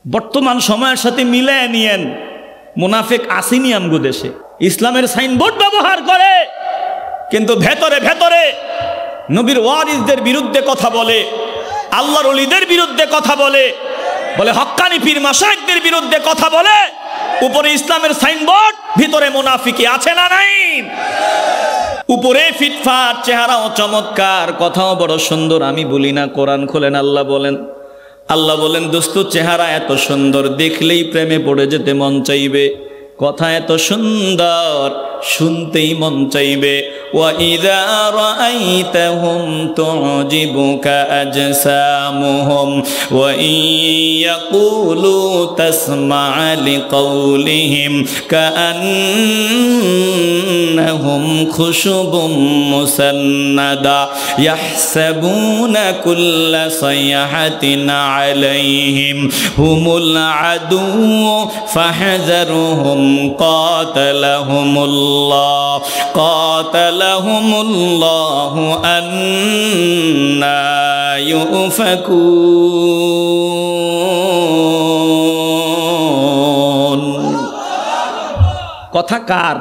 বর্তমান সময়ের সাথে মিলিয়ে নিয়েন, মুনাফিক আসেনি আমগো দেশে, ইসলামের সাইনবোর্ড ব্যবহার করে কিন্তু ভেতরে ভেতরে নবীর ওয়ারিসদের বিরুদ্ধে কথা বলে, আল্লাহর ওলিদের বিরুদ্ধে কথা বলে, বলে হক্কানি পীর মাশায়েখদের বিরুদ্ধে কথা বলে। উপরে ইসলামের সাইনবোর্ড, ভিতরে মুনাফিকি আছে না নাই? উপরে ফিটফাট, চেহারাও চমৎকার, কথাও বড় সুন্দর। আমি বলি না, কোরআন খোলেন, আল্লাহ বলেন দোস্ত চেহারা এত সুন্দর, দেখলেই প্রেমে পড়ে যেতে মন চাইবে, কথা এত সুন্দর, শুনতেই মন চাইবে। ওয়া ইযা রাআইতাহুম তু'জিবুকা আজসামুহুম ওয়া ইয়াকুলু তাসমা' লিকাউলিহিম কাআন্নাহুম খুশুবুম মুসান্নাদা ইয়াহসাবুনা কুল্লা সাইহাতিন আলাইহিম হুমুল আদুউ ফাহযারুহুম কাতালাহুমুল্লাহু আন্না ইউফাকুন। কথা কার?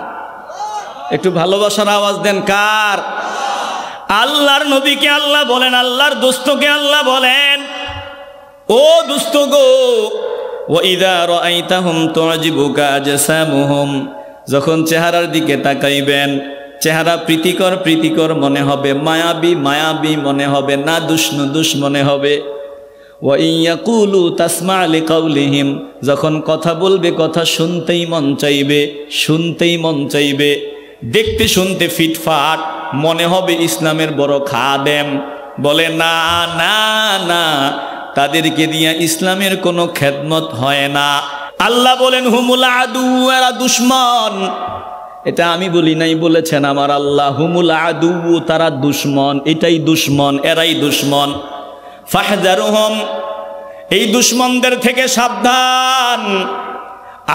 একটু ভালোবাসার আওয়াজ দেন, কার? আল্লাহর নবীকে আল্লাহ বলেন, আল্লাহর দোস্তকে আল্লাহ বলেন, ও দোস্ত গো, ওয়া ইযা রাআইতাহুম তু'জিবুকা আজসামুহুম, যখন চেহারার দিকে তাকাইবেন, চেহারা প্রীতিকর প্রীতিকর মনে হবে, মায়াবী মায়াবী মনে হবে, না দুষ মনে হবে। ওয়া ইয়াকুলু তাসমা' লিকাউলিহিম, যখন কথা বলবে কথা শুনতেই মন চাইবে, দেখতে শুনতে ফিটফাট, মনে হবে ইসলামের বড় খাদেম। বলে না না না, তাদেরকে দিয়ে ইসলামের কোনো খেদমত হয় না। আল্লাহ বলেন হুমুল আদু, এরা দুশ্মন। এটা আমি বলি নাই, বলেছেন আমার আল্লাহ। হুমুল আদু, তারা দুশ্মন, এটাই দুশ্মন, এরাই দুশ্মন। ফাহযারুহুম, এই দুশ্মনদের থেকে সাবধান।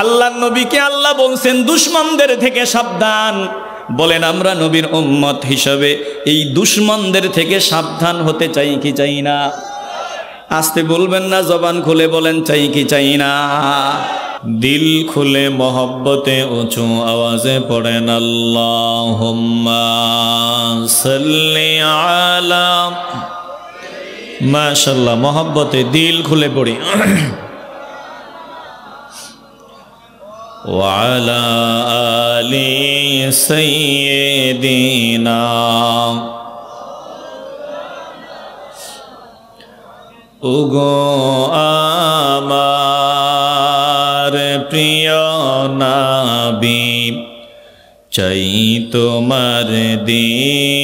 আল্লাহর নবীকে আল্লাহ বলছেন দুশ্মনদের থেকে সাবধান। বলেন আমরা নবীর উম্মত হিসাবে এই দুশ্মনদের থেকে সাবধান হতে চাই কি চাই না? আস্তে বলবেন না, জবান খুলে বলেন চাই কি চাই না? দিল খুলে মহব্বতে উঁচু আওয়াজে পড়েন আল্লাহুম্মা সাল্লি আলা। মাশাআল্লাহ, মহব্বতে দিল খুলে পড়ি। ওয়া আলা আলি সাইয়্যিদিনা, ওগো আমার প্রিয় নবী, চাই তোমার দিদার।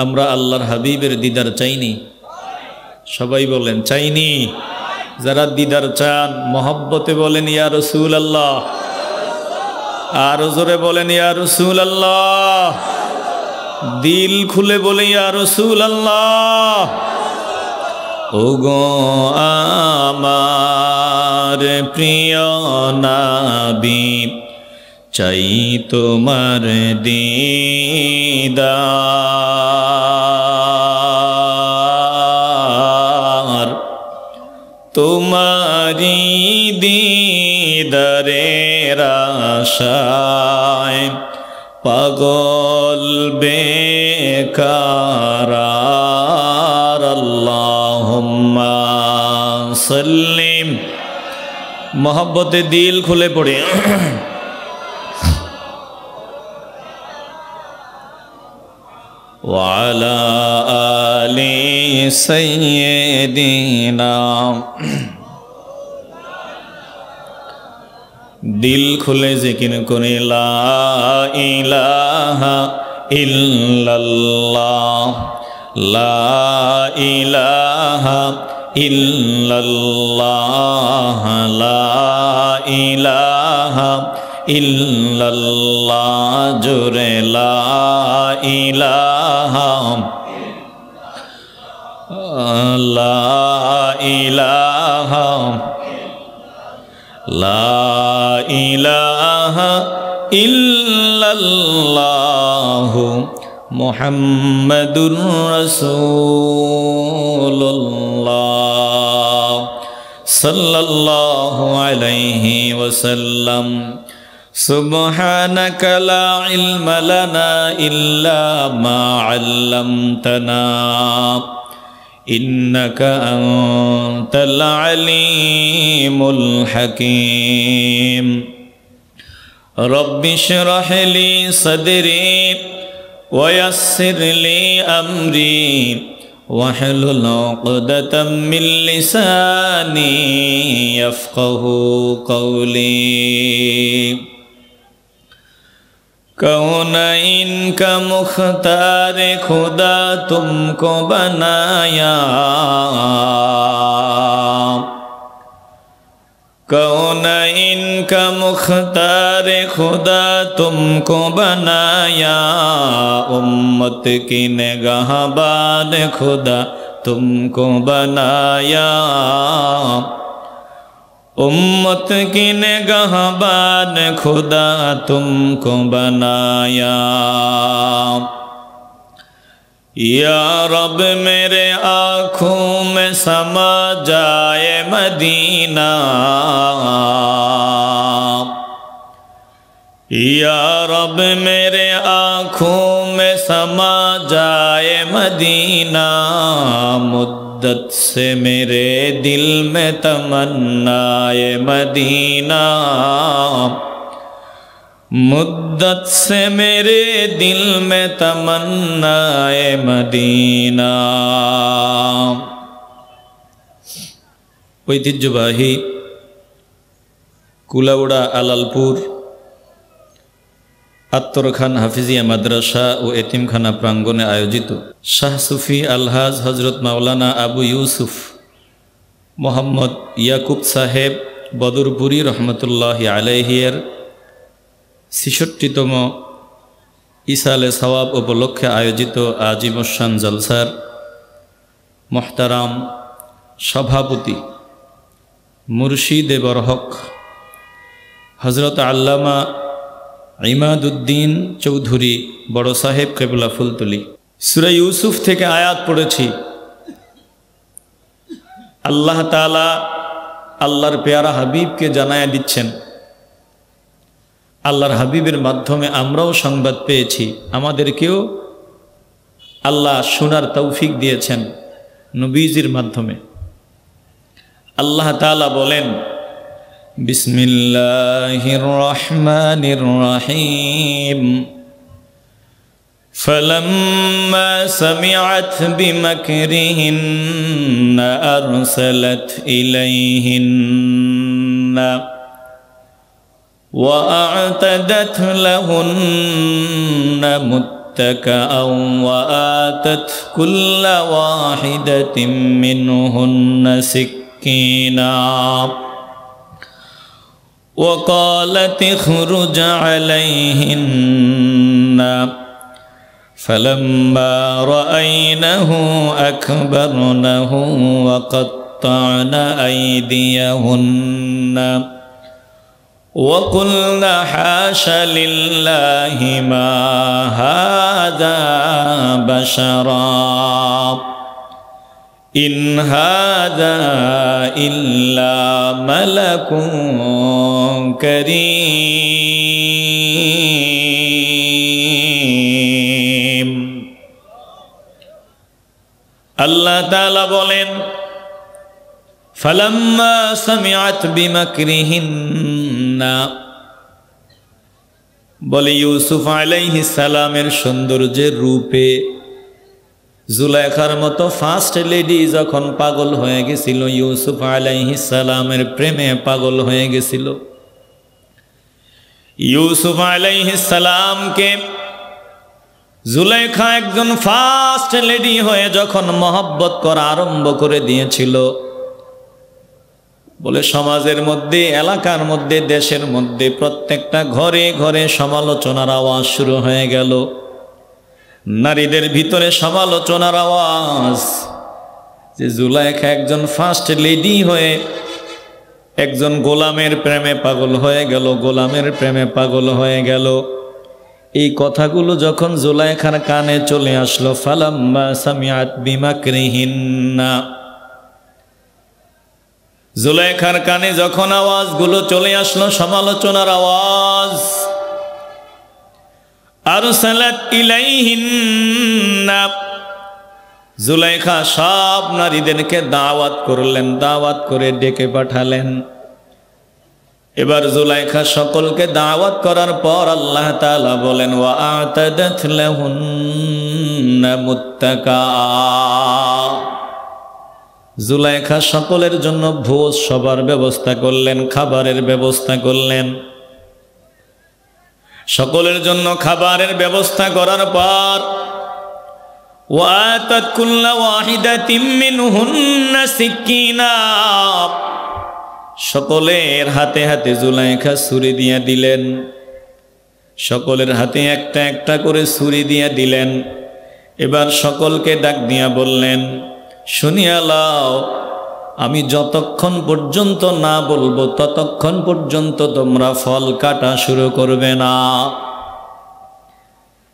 আমরা আল্লাহর হাবিবের দিদার চাইনি? সবাই বলেন চাইনি? যারা দিদার চান মহব্বতে বলেন ইয়া রাসূলুল্লাহ, আর জোরে বলেন ইয়া রাসূলুল্লাহ, দিল খুলে বলে ইয়া রাসূলুল্লাহ। ওগো আমার প্রিয় নবী, চাই তোমার দিদার, তোমারি দিদারের আশায় পাগল বেকার। আল্লাহুম্মা সাল্লিম, মহব্বতে দিল খুলে পড়ে। ওয়া আলা আলি সাইয়্যিদিনা, দিল খুলে জিকির করে লা ইলাহা ইল্লাল্লাহ, লা ইলাহা ইল্লাল্লাহ, লা ইলাহা ইল্লাল্লাহ, জোরে লা ইলাহা, লা ইলাহা, লা ইলাহা ইল্লাল্লাহু মুহাম্মাদুর রাসূলুল্লাহ সাল্লাল্লাহু আলাইহি ওয়াসাল্লাম। সুবহানাকা লা ইলমা লানা ইল্লা মা আল্লামতানা ইন্নাকা আনতাল আলিমুল হাকীম। রব্বি ইশরাহ লি সাদরি ওয়া ইয়াসসির লি আমরি ওয়াহলুল উকদাতাম মিন লিসানি ইয়াফকাহু কওলি। कौनैन का मुख्तार खुदा तुमको बनाया, कौनैन का मुख्तार खुदा तुमको बनाया, उम्मत की निगाहबान खुदा तुमको बनाया, उम्मत की निगाहबान खुदा तुमको बनाया। या रब मेरे आँखों में समा जाए मदीना, या रब मेरे आँखों में समा जाए मदीना, मुद्दत से मेरे दिल में तमन्नाए मदीना, मुद्दत से मेरे दिल में तमन्नाए मदीना। ঐতিহ্যবাহী কুলাউড়া আলালপুর আত্তরখান হাফিজিয়া মাদ্রাসা ও এতিমখানা প্রাঙ্গণে আয়োজিত শাহ সুফি আলহাজ হজরত মাওলানা আবু ইউসুফ মোহাম্মদ ইয়াকুব সাহেব বদরপুরি রহমতুল্লাহি আলাইহির ৬৬তম ইসালে সওয়াব উপলক্ষে আয়োজিত আজিমুশান জলসার মোহতারাম সভাপতি মুর্শিদে বরহক হজরত আল্লামা ইমাদউদ্দিন চৌধুরী বড় সাহেব কেবলা ফুলতলি। সূরা ইউসুফ থেকে আয়াত পড়েছি। আল্লাহ তাআলা আল্লাহর পেয়ারা হাবিবকে জানায়া দিচ্ছেন, আল্লাহর হাবিবের মাধ্যমে আমরাও সংবাদ পেয়েছি, আমাদেরকেও আল্লাহ শোনার তৌফিক দিয়েছেন নবীজির মাধ্যমে। আল্লাহ তাআলা বলেন, বিসমিল্লাহির রহমানির রহিম। فلما سمعت بمكرهن أرسلت إليهن وأعتدت لهن متكئا وآتت كل واحدة منهن سكينا وقالت اخرج عليهن فلما رأينه أكبرنه وقطعن أيديهن وقلن حاش لله ما هذا بشرا إن هذا إلا ملك كريم। আল্লাহ তাআলা বলেন, ফালাম্মা সামিআত বিমাকরিহিন্না, বলে ইউসুফ আলাইহিস সালামের সৌন্দর্যের রূপে জুলাইখার মতো ফার্স্ট লেডি যখন পাগল হয়ে গেছিল, ইউসুফ আলাইহিস সালামের প্রেমে পাগল হয়ে গেছিল। ইউসুফ আলাইহিস সালামকে জুলাইখা একজন ফার্স্ট লেডি হয়ে যখন মহব্বত করা আরম্ভ করে দিয়েছিল, বলে সমাজের মধ্যে, এলাকার মধ্যে, দেশের মধ্যে প্রত্যেকটা ঘরে ঘরে সমালোচনার আওয়াজ শুরু হয়ে গেল। নারীদের ভিতরে সমালোচনার আওয়াজ যে জুলাইখা একজন ফার্স্ট লেডি হয়ে একজন গোলামের প্রেমে পাগল হয়ে গেল, গোলামের প্রেমে পাগল হয়ে গেল। এই কথাগুলো যখন জুলাইখার কানে চলে আসলো, ফালাম্মা সামিআত বিমাকরিহিন্না, জুলাইখার কানে যখন আওয়াজগুলো চলে আসলো, সমালোচনার আওয়াজ, আরসালাত ইলাইহিন্না, জুলাইখা সব নারীদেরকে দাওয়াত করলেন, দাওয়াত করে ডেকে পাঠালেন। এবার জুলাইখা সকলকে দাওয়াত করার পর আল্লাহ তাআলা বলেন, ওয়া আতাদাত লাহুন্না মুত্তাকা, জুলাইখা সকলের জন্য ভোজ সবার ব্যবস্থা করলেন, খাবারের ব্যবস্থা করলেন। সকলের জন্য খাবারের ব্যবস্থা করার পর ওয়াতাত কুল্লা ওয়াহিদাতিম মিনহুন্না সিকিনা, সকলের হাতে হাতে জুলাইখা ছুরি দিয়ে দিলেন, সকলের হাতে একটা একটা করে ছুরি দিয়ে দিলেন। এবার সকলকে ডাক দিয়া বললেন, শুনিয়া লাও, আমি যতক্ষণ পর্যন্ত না বলবো ততক্ষণ পর্যন্ত তোমরা ফল কাটা শুরু করবে না।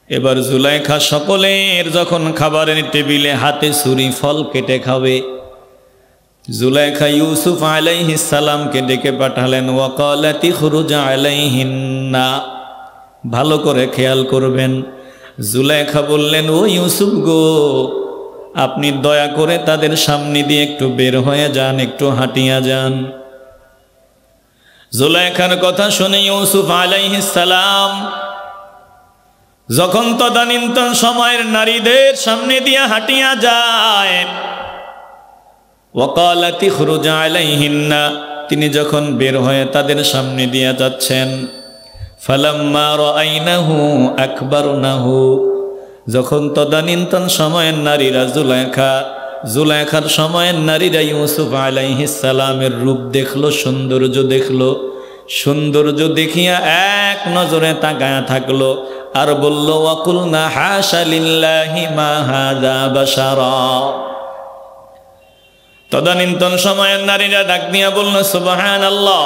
এবার জুলাইখা সকলের যখন খাবারের টেবিলে হাতে ছুরি ফল কেটে খাবে, জুলাইখা ইউসুফ আলাইহিস সালামকে ডেকে পাঠালেন, ওয়াকালাত ইখরুজ আলাইহিন্না, ভালো করে খেয়াল করবেন। জুলাইখা বললেন, ও ইউসুফ গো, আপনি দয়া করে তাদের সামনে দিয়ে একটু বের হয়ে যান, একটু হাঁটিয়া যান। জুলাইখার কথা শুনে ইউসুফ আলাইহিস সালাম যখন তদানীন্তন সময়ের নারীদের সামনে দিয়ে হাঁটিয়া যায়, ওয়াকালাত ইখরুজ আলাইহিন্না, তিনি যখন বের হয়ে তাদের সামনে দিয়ে যাচ্ছেন, ফালাম্মা রাআইনাহু আকবারনাহু, যখন তদানীন্তন সময়ের নারীরা জুলাইখার সময়ের নারীরা ইউসুফ আলাইহিস সালামের রূপ দেখলো, সৌন্দর্য দেখলো, সৌন্দর্য দেখিয়া এক নজরে তাকায়া থাকলো আর বলল, ওয়াকুলনা হাশা লিল্লাহি মা হাযা বাশারা। তদানীন্তন সময়ের নারীরা ডাক দিয়া বলল, সুবহানাল্লাহ,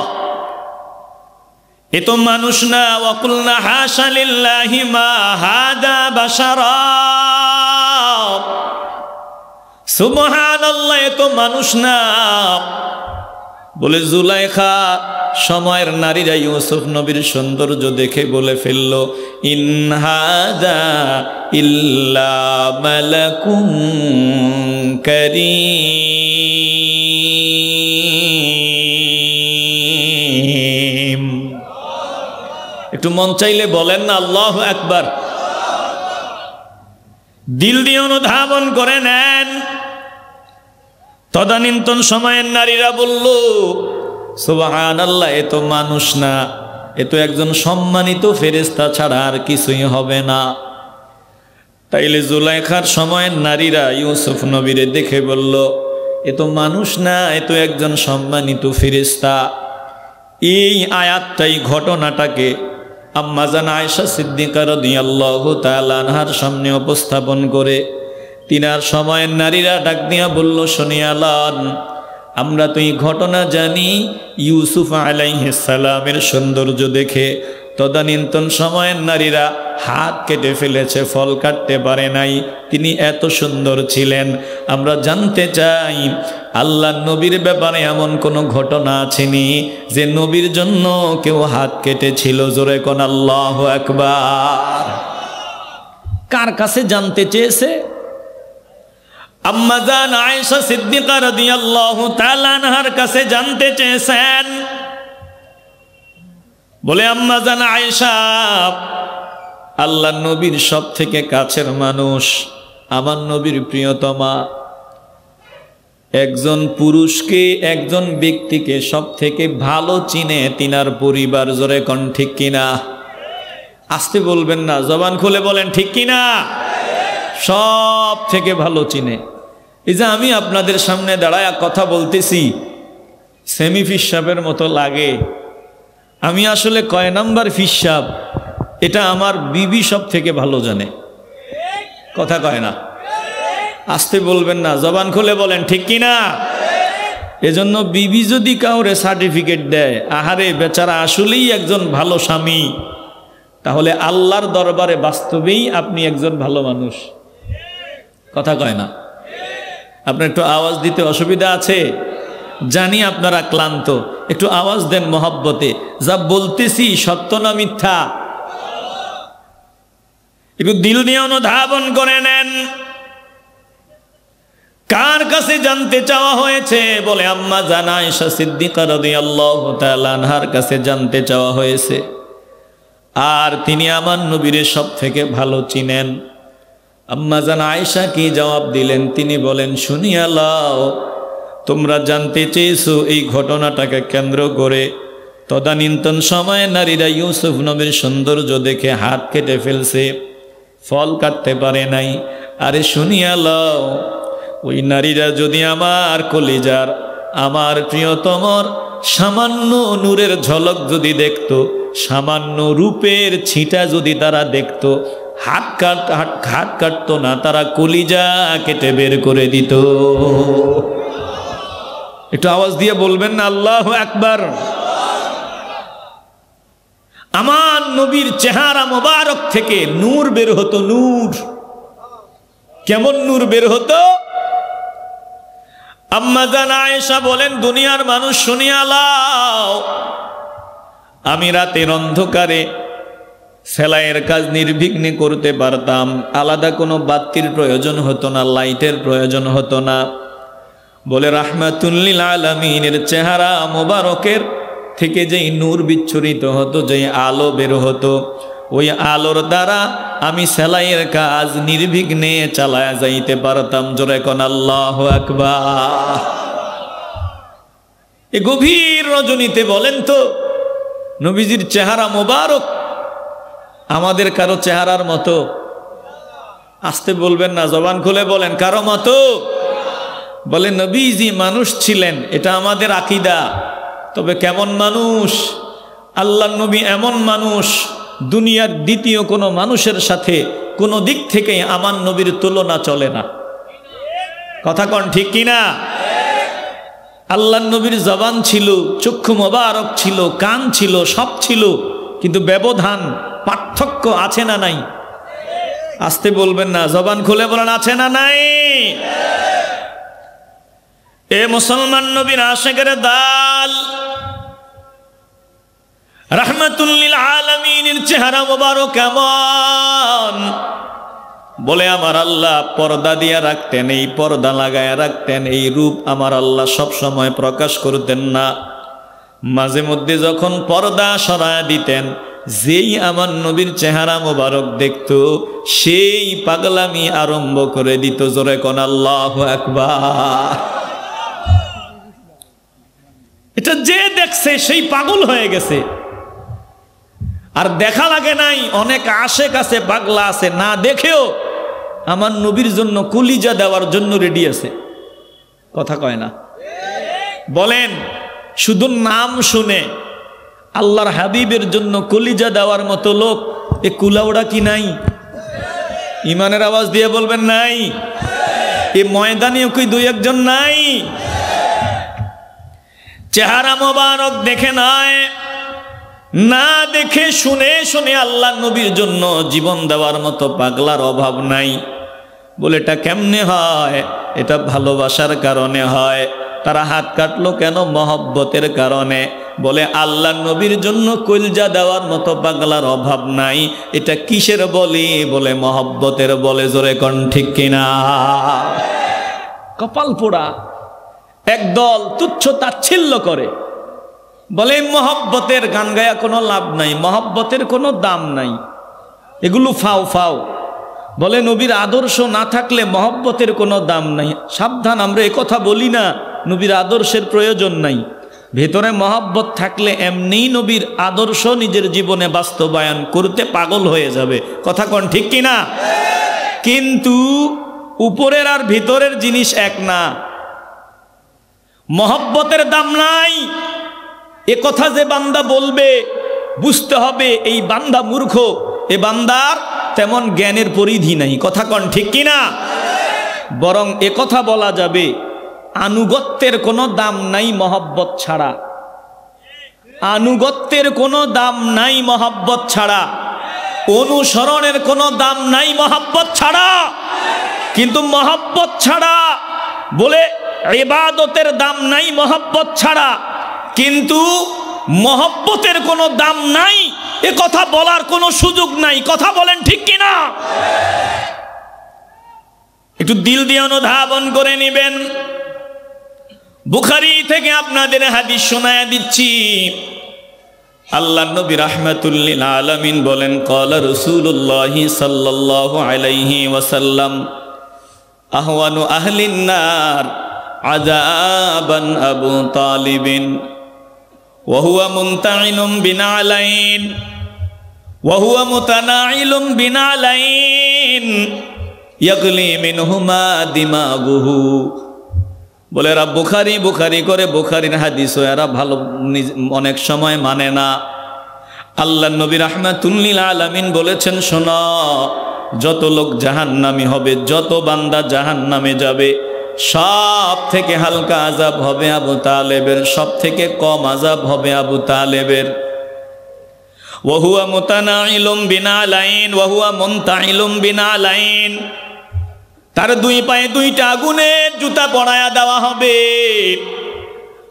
এ তো মানুষ না। ওয়াকুলনা হাশা লিল্লাহি মা হাযা বাশারা, সুবহানাল্লাহ, এ তো মানুষ না। বলে জুলাইখা সময়ের নারীরা ইউসুফ নবীর সৌন্দর্য দেখে বলে ফেলল, ইন হাযা ইল্লা মালাকুন কারীম। একটু মন চাইলে বলেন না আল্লাহু আকবার। দিল দিয়ে অনুধাবন করে নেন। তদানীন্তন সময়ের নারীরা বলল, সুবহানাল্লাহ, এ তো মানুষ না, এ তো একজন সম্মানিত ফেরেশতা ছাড়া আর কিছুই হবে না। তাইলে জুলাইখার সময়ের নারীরা ইউসুফ নবীরে দেখে বলল, এ তো মানুষ না, এ তো একজন সম্মানিত ফেরেশতা। এই আয়াতটাই ঘটনাটাকে আম্মা জান আয়েশা সিদ্দিকা রাদিয়াল্লাহু তাআলা আনহার সামনে উপস্থাপন করে তিনার সময়ের নারীরা ডাক দিয়া বলল, শুনিয়া লন, আমরা তো এই ঘটনা জানি, ইউসুফ আলাইহিস সালামের সৌন্দর্য দেখে তদানীন্তন সময়ের নারীরা হাত কেটে ফেলেছে, ফল কাটতে পারে নাই, তিনি এত সুন্দর ছিলেন। আমরা জানতে চাই আল্লাহ নবীর ব্যাপারে এমন কোনো ঘটনা আছেনি যে নবীর জন্য কেউ হাত কেটেছিল? জোরে কোন আল্লাহু আকবার। কার কাছে জানতে চেয়েছে? আম্মা জান আয়েশা সিদ্দিকা রাদিয়াল্লাহু তাআলা আনহার কাছে জানতে চেয়েছেন। বলে, আম্মা জান আয়েশা, আল্লাহ নবীর সব থেকে কাছের মানুষ, আমার নবীর প্রিয়তমা, একজন পুরুষকে, একজন ব্যক্তিকে সব থেকে ভালো চিনে তিনার পরিবার। জোরে কোন ঠিক কিনা? আসতে বলবেন না, জবান খুলে বলেন ঠিক কিনা। সব থেকে ভালো চিনে। এই যে আমি আপনাদের সামনে দাঁড়ায় কথা বলতেছি, সেমি ফিসাবের মতো লাগে। আমি আসলে কয় নাম্বার ফিসাব এটা আমার বিবি সব থেকে ভালো জানে। কথা কয় না, আসতে বলবেন না, জবান খুলে বলেন ঠিক কিনা। এজন্য বিবি যদি কাউরে সার্টিফিকেট দেয়, আহারে বেচারা আসলেই একজন ভালো স্বামী, তাহলে আল্লাহর দরবারে বাস্তবেই আপনি একজন ভালো মানুষ। কথা কয় না? আপনার একটু আওয়াজ দিতে অসুবিধা আছে? জানি আপনারা ক্লান্ত, একটু আওয়াজ দেন মহব্বতে। যা বলতেছি সত্য না মিথ্যা? একটু দিল নিয়ে অনুধাবন করে নেন। কার কাছে জানতে চাওয়া হয়েছে? বলে আম্মা জান আয়েশা সিদ্দিকা রাদিয়াল্লাহু তাআলা আনহার কাছে জানতে চাওয়া হয়েছে। আর তিনি আমার নবীরে সব থেকে ভালো চিনেন। আম্মা জান আয়েশা কি জবাব দিলেন? তিনি বলেন, শুনিয়া লও, তোমরা জানতে চেয়েছো এই ঘটনাটাকে কেন্দ্র করে তদানীন্তন সময়ে নারীরা ইউসুফ নবীর সৌন্দর্য দেখে হাত কেটে ফেলছে, ফল কাটতে পারে নাই। আরে শুনিয়া লও, ওই নারীরা যদি আমার কলিজার, আমার প্রিয়তমর সামান্য নূরের ঝলক যদি দেখতো, সামান্য রূপের ছিটা যদি তারা দেখতো, হাত কাটতো না, তারা কলিজা কেটে বের করে দিত। একটু আওয়াজ দিয়ে বলবেন না আল্লাহু আকবার। আমার নবীর চেহারা মোবারক থেকে নূর বের হতো, নূর। কেমন নূর বের হতো? আম্মা জান আয়েশা বলেন, দুনিয়ার মানুষ শুনিয়া লও, আমি রাতের অন্ধকারে সেলাইয়ের কাজ নির্বিঘ্নে করতে পারতাম। আলাদা কোনো বাতির প্রয়োজন হতো না, লাইটের প্রয়োজন হতো না। বলে রাহমাতুল লিল আলামিনের চেহারা মোবারকের থেকে যেই নূর বিচ্ছুরিত হতো, যেই আলো বের হতো, ওই আলোর দ্বারা আমি সেলাইয়ের কাজ নির্বিঘ্নে চালায়া যাইতে পারতাম। জোরে কোন আল্লাহু আকবার। এই গভীর রজনীতে বলেন তো, নবীজির চেহারা মোবারক আমাদের কারো চেহারার মতো? আসতে বলবেন না, জবান খুলে বলেন, কারো মতো? বলে নবীজি মানুষ ছিলেন, এটা আমাদের আকীদা। তবে কেমন মানুষ? আল্লাহর নবী এমন মানুষ, দুনিয়ার দ্বিতীয় কোনো মানুষের সাথে কোনো দিক থেকে আমার নবীর তুলনা চলে না। কথা কন ঠিক কিনা? আল্লাহর নবীর জবান ছিল, চক্ষু মোবারক ছিল, কান ছিল, সব ছিল, কিন্তু ব্যবধান, পার্থক্য আছে না নাই? আসতে বলবেন না, জবান খুলে বলেন, আছে না নাই? এ মুসলমান নবীর আশিকের দাল, রাহমাতুল লিল আলামিনের চেহারা মোবারক কেমন? বলে আমার আল্লাহ পর্দা দিয়া রাখতেন, এই পর্দা লাগায়া রাখতেন। এই রূপ আমার আল্লাহ সব সময় প্রকাশ করতেন না। মাঝে মধ্যে যখন পর্দা সরায়া দিতেন, যেই আমার নবীর চেহারা মোবারক দেখত, সেই পাগলামি আরম্ভ করে দিত। জোরে কোন আল্লাহু আকবার। এটা যে দেখছে সেই পাগল হয়ে গেছে। আর দেখা লাগে নাই, অনেক আশেক আছে, পাগলা আছে, না দেখেও আমার নবীর জন্য কলিজা দেওয়ার জন্য রেডি আছে। কথা কয় না? বলেন, শুধু নাম শুনে আল্লাহর হাবিবের জন্য কলিজা দেওয়ার মতো লোক এ কুলাউড়া কি নাই? ইমানের আওয়াজ দিয়ে বলবেন নাই? এ ময়দানেও কি দুই একজন নাই? চেহারা মোবারক দেখে নয়, না দেখে শুনে শুনে আল্লাহ নবীর জন্য জীবন দেওয়ার মতো পাগলার অভাব নাই। বলে এটা কেমনে হয়? এটা ভালোবাসার কারণে হয়। তারা হাত কাটলো কেন? মহব্বতের কারণে। বলে আল্লাহ নবীর জন্য কলজা দেওয়ার মতো পাগলার অভাব নাই। এটা কিসের বলি? বলে মহব্বতের বলে। জোরে কোন ঠিক কিনা? কপাল পোড়া একদল তুচ্ছ তাচ্ছিল্য করে, বলে মহব্বতের গান গায়া কোনো লাভ নাই, মহব্বতের কোনো দাম নাই, এগুলো ফাও ফাও। বলে নবীর আদর্শ না থাকলে মহব্বতের কোনো দাম নাই। সাবধান, আমরা এ কথা বলি না নবীর আদর্শের প্রয়োজন নাই। ভেতরে মহব্বত থাকলে এমনিই নবীর আদর্শ নিজের জীবনে বাস্তবায়ন করতে পাগল হয়ে যাবে। কথা কোন ঠিক কিনা? কিন্তু উপরের আর ভিতরের জিনিস এক না। মহব্বতের দাম নাই এ কথা যে বান্দা বলবে, বুঝতে হবে এই বান্দা মূর্খ, এ বান্দার তেমন জ্ঞানের পরিধি নাই। কথা কন ঠিক কিনা? বরং এ কথা বলা যাবে আনুগত্যের কোনো দাম নাই মহব্বত ছাড়া। আনুগত্যের কোনো দাম নাই মহব্বত ছাড়া। অনুসরণের কোনো দাম নাই মহব্বত ছাড়া। কিন্তু মহব্বত ছাড়া বলে ইবাদতের দাম নাই মহব্বত ছাড়া, কিন্তু মহব্বতের কোনো দাম নাই এ কথা বলার কোনো সুযোগ নাই। কথা বলেন ঠিক কিনা? একটু দিল দিয়ে অনুধাবন করে নেবেন। বুখারী থেকে আপনাদের হাদিস শোনায়া দিচ্ছি। আল্লাহর নবী রাহমাতুল লিল আলামিন বলেন, ক্বালা রাসূলুল্লাহ সাল্লাল্লাহু আলাইহি ওয়াসাল্লাম, আহওয়ানু আহলিন নার আযাবান আবু তালিবিন ওয়া হুয়া মুনতাইনুম বিনালাইন ওয়া হুয়া মুতানাইলুম বিনালাইন ইয়াগলি মিনহুমা দিমাগুহু। বলে এরা বুখারী বুখারী করে বুখারীর হাদিস এরা ভালো অনেক সময় মানে না। আল্লাহর নবী রাহমাতুল লিল আলামিন বলেছেন, শোনো, যত লোক জাহান্নামী হবে, যত বান্দা জাহান্নামে যাবে, সব থেকে হালকা আযাব হবে আবু তালেবের, সব থেকে কম আযাব হবে আবু তালেবের। ওয়া হুয়া মুতানাইলুম বিনালাইন ওয়া হুয়া মুনতাইলুম বিনালাইন, তার দুই পায়ে দুইটা আগুনের জুতা পরায়া দেওয়া হবে।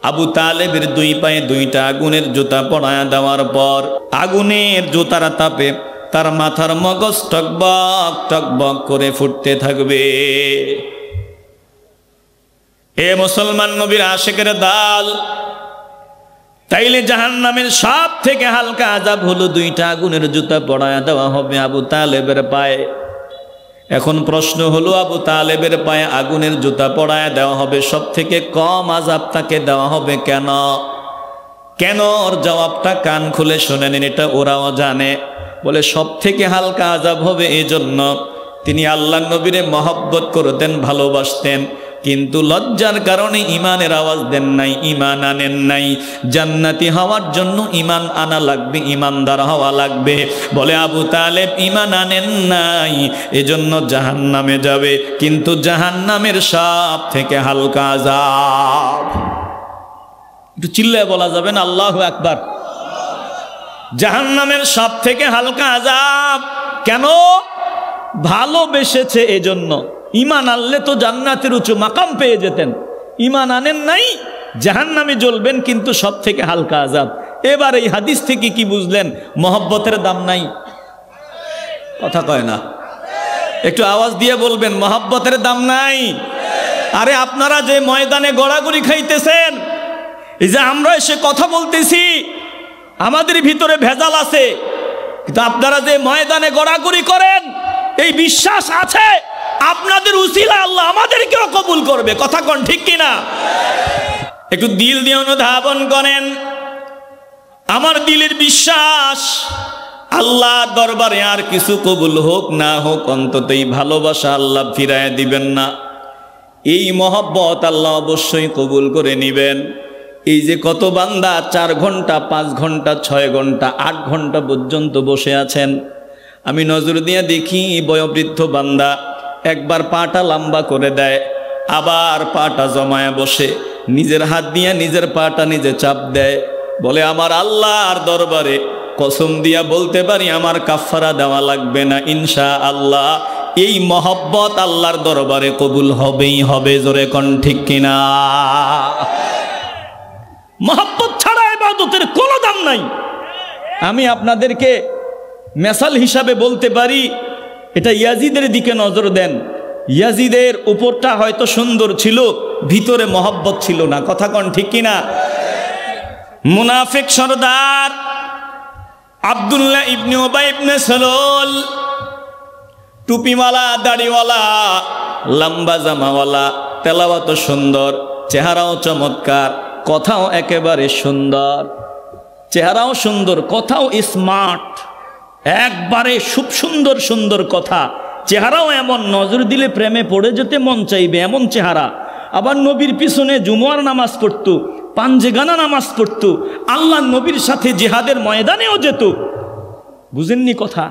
আবু তালেবের দুই পায়ে দুইটা আগুনের জুতা পরায়া দেওয়ার পর আগুনের জুতার তাপে তার মাথার মগজ টকবক টকবক করে ফুটতে থাকবে। এ মুসলমান নবীর আশিকের দল, তাইলে জাহান্নামের সব থেকে হালকা আযাব হলো দুইটা আগুনের জুতা পরায়া দেওয়া হবে আবু তালেবের পায়ে। এখন প্রশ্ন হলো, আবু তালেবের পায়ে আগুনের জুতা পরায়া দেওয়া হবে, সব থেকে কম আযাব তাকে দেওয়া হবে কেন? কেন? ওর জবাবটা কান খুলে শুনে নিন, এটা ওরাও জানে। বলে সব থেকে হালকা আযাব হবে এজন্য তিনি আল্লাহর নবীরে মহব্বত করতেন, ভালোবাসতেন, কিন্তু লজ্জার কারণে ইমানের আওয়াজ দেন নাই, ইমান আনেন নাই। জান্নাতি হওয়ার জন্য ইমান আনা লাগবে, ইমানদার হওয়া লাগবে। বলে আবু তালেব ইমান আনেন নাই, এজন্য জাহান্নামে যাবে, কিন্তু জাহান্নামের সব থেকে হালকা আযাব। একটু চিল্লায় বলা যাবে না আল্লাহু আকবার? জাহান্নামের সব থেকে হালকা আযাব কেন? ভালোবেসেছে এজন্য। ইমান আনলে তো জান্নাতের উঁচু মাকাম পেয়ে যেতেন, ইমান আনেন নাই, জাহান্নামে জ্বলবেন, কিন্তু সব থেকে হালকা আযাব। এবার এই হাদিস থেকে কি বুঝলেন? মহব্বতের দাম নাই। কথা কয় না, একটু আওয়াজ দিয়ে বলবেন, মহব্বতের দাম নাই। আরে আপনারা যে ময়দানে গড়াগড়ি খাইতেছেন, এই যে আমরা এসে কথা বলতেছি, আমাদের ভিতরে ভেজাল আছে, কিন্তু আপনারা যে ময়দানে গড়াগড়ি করেন, এই বিশ্বাস আছে আপনাদের উসিলা আল্লাহ আমাদেরকেও কবুল করবে। কথা কোন ঠিক কিনা? একটু দিল দিয়ে অনুধাবন করেন। আমার দিলের বিশ্বাস, আল্লাহ দরবারে আর কিছু কবুল হোক না হোক, অন্তত এই ভালোবাসা আল্লাহ ফিরায় দিবেন না। এই মহব্বত আল্লাহ অবশ্যই কবুল করে নিবেন। এই যে কত বান্দা 4 ঘন্টা 5 ঘন্টা 6 ঘন্টা 8 ঘন্টা পর্যন্ত বসে আছেন, আমি নজর দিয়ে দেখি বয়োবৃদ্ধ বান্দা একবার পাটা লম্বা করে দেয়, আবার পাটা জমায় বসে, নিজের হাত দিয়ে নিজের পাটা নিজে চাপ দেয়। বলে আমার আল্লাহর দরবারে কসম দিয়া বলতে পারি আমার কাফারা দেওয়া লাগবে না, ইনশাআল্লাহ এই মহব্বত আল্লাহর দরবারে কবুল হবেই হবে। জোরে কোন ঠিক কিনা? মহব্বত ছাড়া ইবাদতের কোনো দাম নাই। আমি আপনাদেরকে মেসাল হিসাবে বলতে পারি, এটা ইয়াজিদের দিকে নজর দেন। ইয়াজিদের উপরটা হয়তো সুন্দর ছিল, ভিতরে মহব্বত ছিল না। কথা কোন ঠিক কিনা? মুনাফিক সরদার আব্দুল্লাহ ইবনে উবাই ইবনে সালুল, টুপিওয়ালা, দাড়িওয়ালা, লম্বা জামাওয়ালা, তেলাওয়াত সুন্দর, চেহারাও চমৎকার, কথাও একেবারে সুন্দর, চেহারাও সুন্দর, কথাও স্মার্ট, একবারে খুব সুন্দর সুন্দর কথা, চেহারাও এমন নজর দিলে প্রেমে পড়ে যেতে মন চাইবে এমন চেহারা। আবার নবীর পিছনে জুমার নামাজ পড়তো, পাঞ্জেগানা নামাজ পড়তো, আল্লাহ নবীর সাথে জিহাদের ময়দানেও যেত। বুঝেননি কথা?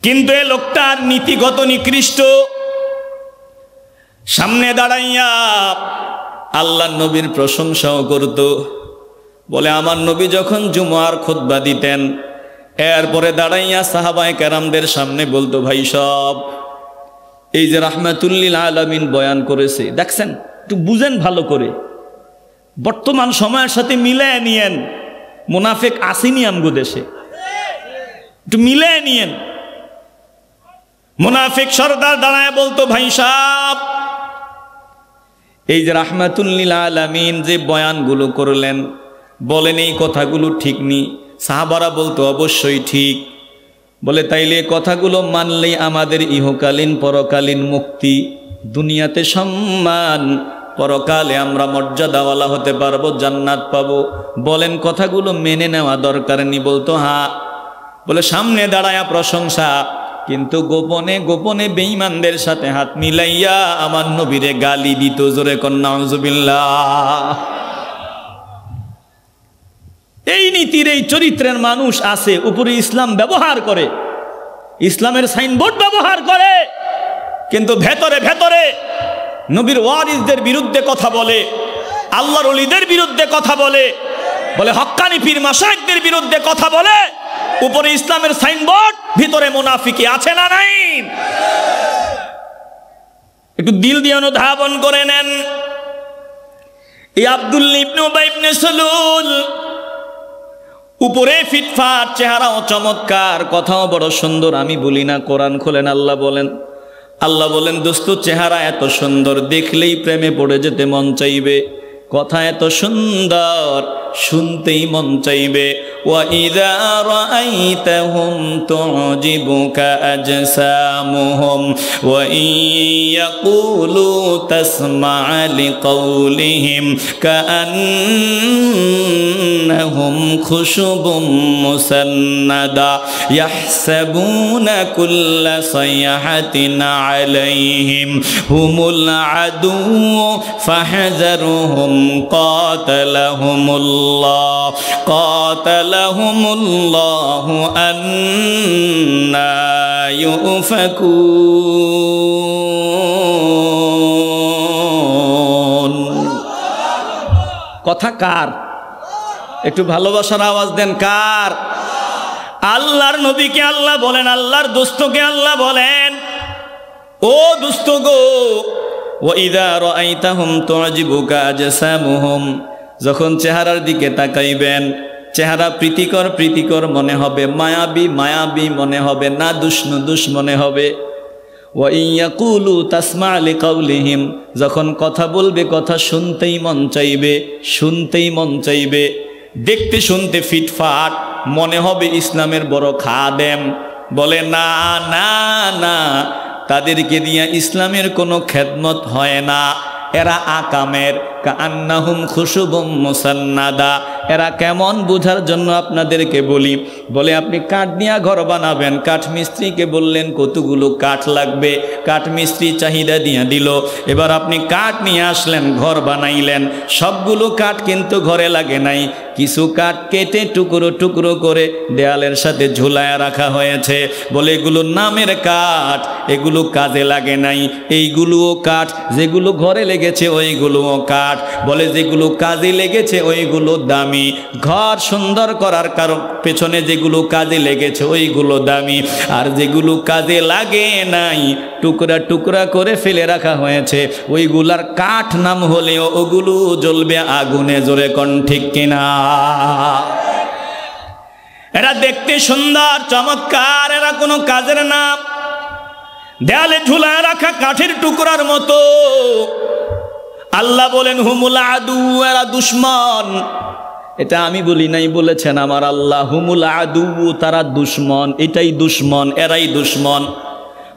কিন্তু এই লোকটার নীতিগত নিকৃষ্ট। সামনে দাঁড়াইয়া আল্লাহ নবীর প্রশংসাও করত। বলে আমার নবী যখন জুমার খুতবা দিতেন, এরপরে দাঁড়াইয়া সাহাবায়ে কেরামদের সামনে বলতো, ভাই সব এই যে রাহমাতুল লিল আলামিন বয়ান করেছে, দেখছেন, একটু বুঝেন ভালো করে, বর্তমান সময়ের সাথে মিলায় নিয়েন, মুনাফিক আসেনি আমগো দেশে, একটু মিলায় নিয়েন। মুনাফিক সরদার দাঁড়ায় বলতো, ভাই সাহেব এই যে রাহমাতুল লিল আলামিন যে বয়ানগুলো করলেন, বলেন এই কথাগুলো ঠিক নি? সাহাবারা বলতো, অবশ্যই ঠিক। বলে, তাইলে কথাগুলো মানলেই আমাদের ইহকালীন পরকালীন মুক্তি, দুনিয়াতে সম্মান, পরকালে আমরা মর্যাদাওয়ালা হতে পারবো, জান্নাত পাবো। বলেন কথাগুলো মেনে নেওয়া দরকার নি? বলতো, হ্যাঁ। বলে, সামনে দাঁড়ায়া প্রশংসা, কিন্তু গোপনে গোপনে বেঈমানদের সাথে হাত মিলাইয়া আমার নবীরে গালি দিত। জোরে কন্যা নাউজুবিল্লাহ। এই নীতির এই চরিত্রের মানুষ আছে, উপরে ইসলাম ব্যবহার করে, ইসলামের সাইনবোর্ড ব্যবহার করে, কিন্তু ভেতরে ভেতরে নবীর ওয়ারিসদের বিরুদ্ধে কথা বলে, আল্লাহর ওলিদের বিরুদ্ধে কথা বলে, বলে হক্কানি পীর মাশায়েখদের বিরুদ্ধে কথা বলে। উপরে ইসলামের সাইনবোর্ড, ভিতরে মুনাফিকি আছে না নাই? একটু দিল দিয়ে অনুধাবন করে নেন। এই আব্দুল্লাহ ইবনে উবাই ইবনে সালুল, উপরে ফিটফাট, চেহারাও চমৎকার, কথাও বড় সুন্দর। আমি বলি না, কোরআন খোলেন, আল্লাহ বলেন। আল্লাহ বলেন, দোস্ত চেহারা এত সুন্দর, দেখলেই প্রেমে পড়ে যেতে মন চাইবে, কথা এত সুন্দর, শুনতেই মন চাইবে। ওয়াইযা রাআইতাহুম তু'জিবুকা আজসামুহুম ওয়া ইয়াকুলু তাসমা'ু লিকাওলিহিম কাআন্নাহুম খুশুবুম মুসান্নাদা ইয়াহসাবুনা কুল্লা সাইহাতিন আলাইহিম হুমুল আদুউ ফাহযারুহুম কাতালাহুমুল্লাহু আন্না ইউফাকুন। কথা কার? একটু ভালোবাসার আওয়াজ দেন, কার? আল্লাহর নবীকে আল্লাহ বলেন, আল্লাহর দোস্তকে আল্লাহ বলেন, ও দোস্ত গো, ওয়াইযা রাআইতাহুম তু'জিবুকা আজসামুহুম, যখন চেহারার দিকে তাকাইবেন, চেহারা প্রীতিকর প্রীতিকর মনে হবে, মায়াবী মায়াবী মনে হবে, না দুষ মনে হবে। ওয়া ইয়াকুলু তাসমা'ু লিকাওলিহিম, যখন কথা বলবে কথা শুনতেই মন চাইবে, শুনতেই মন চাইবে। দেখতে শুনতে ফিটফাট, মনে হবে ইসলামের বড় খাদেম। বলে, না না না, তাদেরকে দিয়া ইসলামের কোনো খেদমত হয় না, এরা আকামের। কাআন্নাহুম খুশুবুম মুসান্নাদা, এরা কেমন বোঝার জন্য আপনাদেরকে বলি। বলে, আপনি কাঠ নিয়ে ঘর বানাবেন, কাঠ মিস্ত্রিকে বললেন কতগুলো কাঠ লাগবে, কাঠ মিস্ত্রি চাহিদা দিয়ে দিল। এবার আপনি কাঠ নিয়ে আসলেন, ঘর বানাইলেন, সবগুলো কাঠ কিন্তু ঘরে লাগে নাই, কিছু কাঠ কেটে টুকরো টুকরো করে দেয়ালের সাথে ঝুলায় রাখা হয়েছে। বলে, এগুলো নামের কাঠ, এগুলো কাজে লাগে নাই। এইগুলোও কাঠ, যেগুলো ঘরে লেগেছে ওইগুলোও কাঠ। বলে, যেগুলো কাজে লেগেছে ওইগুলো দামি, ঘর সুন্দর করার কারণ পেছনে যেগুলো কাজে লেগেছে ওইগুলো দামি, আর যেগুলো কাজে লাগে নাই, টুকরা টুকরা করে ফেলে রাখা হয়েছে, ওইগুলার কাঠ নাম হলেও ওগুলো জ্বলবে আগুনে। জোরে কোন ঠিক কিনা? এরা দেখতে সুন্দর চমৎকার, এরা কোনো কাজের না, দেয়ালে ঝুলায় রাখা কাঠের টুকরার মতো। আল্লাহ বলেন, হুমুল আদু, এরা দুশ্মন। এটা আমি বলি নাই, বলেছেন আমার আল্লাহ। হুমুল আদু, তারা দুশ্মন, এটাই দুশ্মন, এরাই দুশ্মন।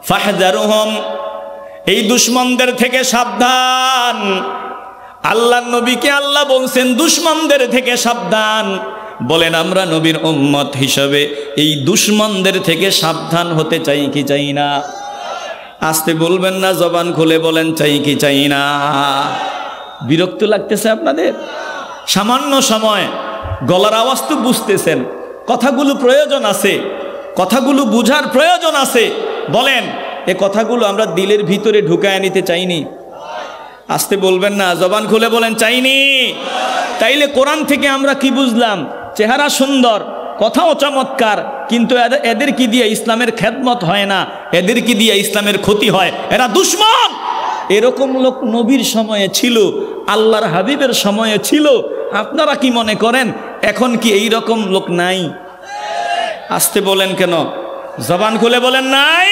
ফাহযারুহুম, এই দুশ্মনদের থেকে সাবধান। আল্লাহ নবীকে আল্লাহ বলছেন দুশ্মনদের থেকে সাবধান। বলেন, আমরা নবীর উম্মত হিসাবে এই দুশ্মনদের থেকে সাবধান হতে চাই কি চাই না? আসতে বলবেন না, জবান খুলে বলেন, চাই কি চাই না? বিরক্ত লাগতেছে আপনাদের? সামান্য সময় গলার আওয়াজ তো বুঝতেছেন, কথাগুলো প্রয়োজন আছে, কথাগুলো বুঝার প্রয়োজন আছে। বলেন, এ কথাগুলো আমরা দিলের ভিতরে ঢুকায় নিতে চাইনি? আসতে বলবেন না, জবান খুলে বলেন, চাইনি। তাইলে কোরআন থেকে আমরা কি বুঝলাম? চেহারা সুন্দর, কথাও চমৎকার, কিন্তু এদের কি দিয়ে ইসলামের খেদমত হয় না, এদের কি দিয়ে ইসলামের ক্ষতি হয়, এরা দুশমন। এরকম লোক নবীর সময়ে ছিল, আল্লাহর হাবিবের সময়ে ছিল। আপনারা কি মনে করেন এখন কি এই রকম লোক নাই? আসতে বলেন কেন, জবান খুলে বলেন নাই।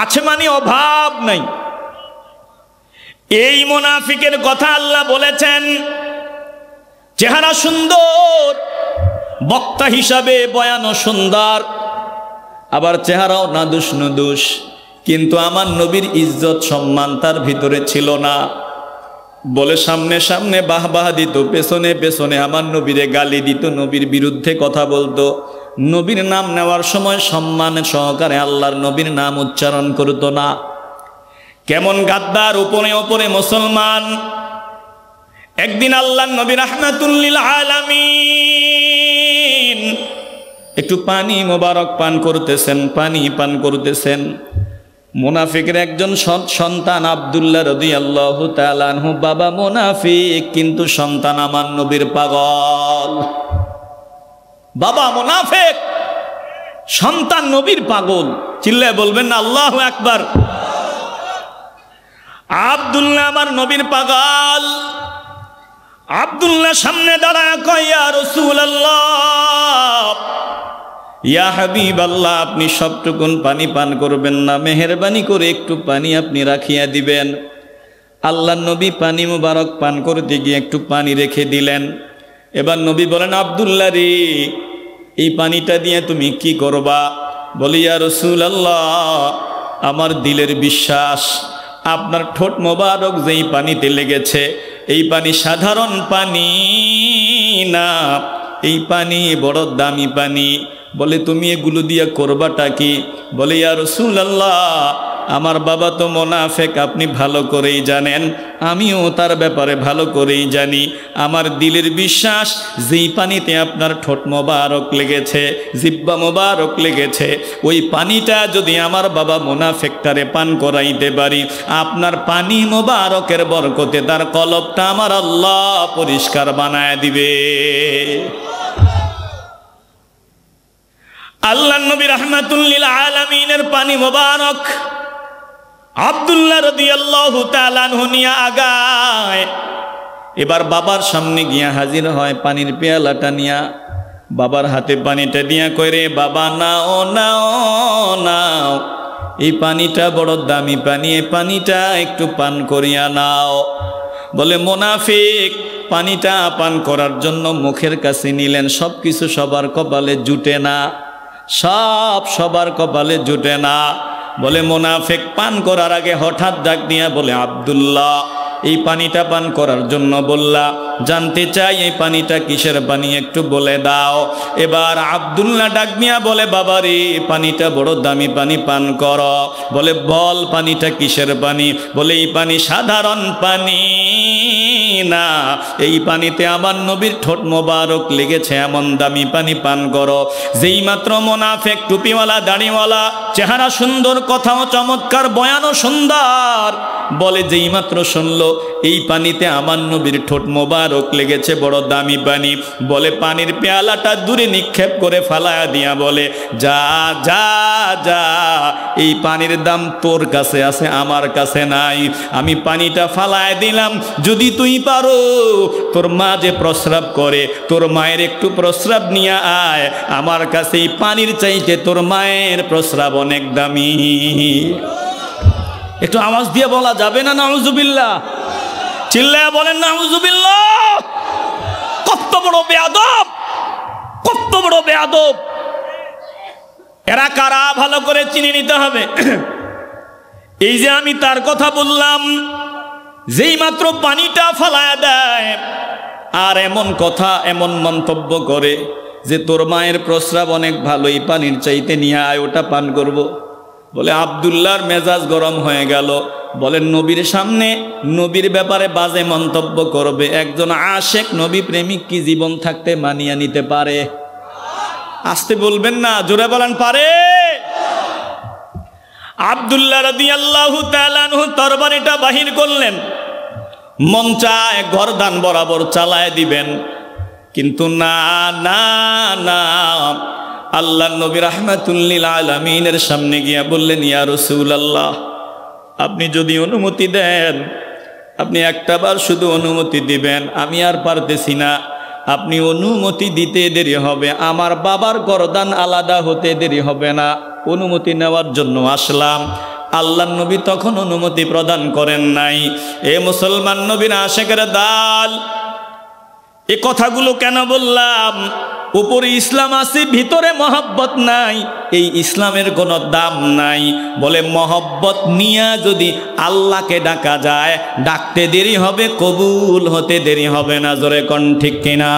আছে মানে অভাব নাই। এই মুনাফিকের কথা আল্লাহ বলেছেন, চেহারা সুন্দর, বক্তা হিসাবে বয়ানও সুন্দর, আবার চেহারাও নাদুস নুদুস, কিন্তু আমার নবীর ইজ্জত সম্মান তার ভিতরে ছিল না। বলে সামনে সামনে বাহবাহ দিত, পেছনে পেছনে আমার নবীরে গালি দিত, নবীর বিরুদ্ধে কথা বলতো। নবীর নাম নেওয়ার সময় সম্মান সহকারে আল্লাহর নবীর নাম উচ্চারণ করতো না। কেমন গাদ্দার, উপরে উপরে মুসলমান। একদিন আল্লাহর নবী রাহমাতুল লিল আলামিন একটু পানি মোবারক পান করতেছেন, পানি পান করতেছেন। মুনাফিকের একজন সন্তান আব্দুল্লাহ রাদিয়াল্লাহু তাআলা আনহু, বাবা মুনাফিক কিন্তু সন্তান আমার নবীর পাগল। বাবা মুনাফিক, সন্তান নবীর পাগল। চিল্লায় বলবেন না আল্লাহু আকবার। আব্দুল্লাহ আমার নবীর পাগল। আব্দুল্লাহ সামনে দাঁড়ায় কয়, ইয়া রাসূলুল্লাহ, ইয়া হাবিবাল্লাহ, আপনি সবটুকুন পানি পান করবেন না, মেহেরবানি করে একটু পানি আপনি রাখিয়া দিবেন। আল্লাহর নবী পানি মুবারক পান করতে গিয়ে একটু পানি রেখে দিলেন। এবার নবী বলেন, আব্দুল্লাহ রে, এই পানিটা দিয়ে তুমি কি করবা? বলি, ইয়া রাসূলুল্লাহ, আমার দিলের বিশ্বাস আপনার ঠোঁট মোবারক যেই পানিতে লেগেছে, এই পানি সাধারণ পানি না, এই পানি বড় দামি পানি। বলে, তুমি এগুলো দিয়ে করবাটা কি? বলে, ইয়া রাসূলুল্লাহ, আমার বাবা তো মুনাফিক, আপনি ভালো করেই জানেন, আমিও তার ব্যাপারে ভালো করেই জানি। আমার দিলের বিশ্বাস, যেই পানিতে আপনার ঠোঁট মোবারক লেগেছে, জিহ্বা মোবারক লেগেছে, ওই পানিটা যদি আমার বাবা মুনাফিকটারে পান করাইতে পারি, আপনার পানি মোবারকের বরকতে তার কলবটা আমার আল্লাহ পরিষ্কার বানায় দিবে। আল্লাহ নবী রাহমাতুল লিল আলামিনের পানি মোবারক আব্দুল্লাহ রাদিয়াল্লাহু তাআলা আনহু নিয়ে আগায়। এবার বাবার সামনে গিয়া হাজির হয় পানির পেয়ালাটা নিয়া। বাবার হাতে পানিটা দিয়া কয়, রে বাবা, নাও নাও নাও, এই পানিটা বড় দামি পানি, এই পানিটা একটু পান করিয়া নাও। বলে, মুনাফিক পানিটা পান করার জন্য মুখের কাছে নিলেন, সব কিছু সবার কপালে জুটে না, সব সবার কপালে জুটে না। বলে, মুনাফিক পান করার আগে হঠাৎ ডাক দিয়া বলে, আব্দুল্লাহ, এই পানিটা পান করার জন্য বললা, জানতে চাই এই পানিটা কিসের পানি, একটু বলে দাও। এবার আব্দুল্লাহ ডাক দিয়া বলে, বাবারে, পানিটা বড় দামি পানি, পান কর। বলে, বল পানিটা কিসের পানি? বলে, এই পানি সাধারণ পানি না, এই পানিতে আমার নবীর ঠোঁট মোবারক লেগেছে, এমন দামি পানি পান করো। যেই মাত্র মুনাফিক, টুপিওয়ালা, দাড়িওয়ালা, চেহারা সুন্দর, কথাও চমৎকার, বয়ানও সুন্দর, বলে, যেই মাত্র শুনলো এই পানিতে আমার নবীর ঠোঁট মোবারক লেগেছে, বড় দামি পানি, বলে পানির পেয়ালাটা দূরে নিক্ষেপ করে ফালায়া দিয়া বলে, যা যা যা, এই পানির দাম তোর কাছে আছে, আমার কাছে নাই। আমি পানিটা ফালায় দিলাম, যদি তুই পারো, তোর মা যে প্রস্রাব করে, তোর মায়ের একটু প্রস্রাব নিয়ে আয়, আমার কাছে এই পানির চাইতে তোর মায়ের প্রস্রাব অনেক দামি। একটু আওয়াজ দিয়ে বলা যাবে না নাউজুবিল্লাহ? চিল্লায়া বলেন নাউজুবিল্লাহ। কত বড় বেয়াদব, কত বড় বেয়াদব! এরা কারা ভালো করে চিনে নিতে হবে। এই যে আমি তার কথা বললাম, যেই মাত্র পানিটা ফালায়া দেয়, আর এমন কথা, এমন মন্তব্য করে যে তোর মায়ের প্রস্রাব অনেক ভালো, এই পানির চাইতে নিয়ে আয়, ওটা পান করব। বলে, আব্দুল্লাহর মেজাজ গরম হয়ে গেল। বলেন, নবীর সামনে নবীর ব্যাপারে বাজে মন্তব্য করবে একজন আশেক নবী প্রেমিক কি জীবন থাকতে মানিয়ে নিতে পারে? আসতে বলবেন না, জোরে বলেন, পারে? আব্দুল্লাহ রাদিয়াল্লাহু তাআলা আনহু তরবারিটা বাহির করলেন, মন চায় গর্দান বরাবর চালায় দিবেন, কিন্তু না না না, আল্লাহ নবী রাহমাতুল লিল আলামিনের সামনে গিয়া বললেন, ইয়া রাসূলুল্লাহ, আপনি যদি অনুমতি দেন, আপনি একটাবার শুধু অনুমতি দিবেন, আমি আর পারতেছি না। আপনি অনুমতি দিতে দেরি হবে, আমার বাবার গর্দান আলাদা হতে দেরি হবে না, অনুমতি নেওয়ার জন্য আসলাম। আল্লাহ নবী তখন অনুমতি প্রদান করেন নাই। এ মুসলমান নবীর আশেকের দাল, এ কথাগুলো কেন বললাম? উপরে ইসলাম আছে, ভিতরে মহব্বত নাই, এই ইসলামের কোনো দাম নাই। বলে মহব্বত নিয়ে যদি আল্লাহকে ডাকা যায়, ডাকতে দেরি হবে, কবুল হতে দেরি হবে না। জোরে কোন ঠিক কিনা?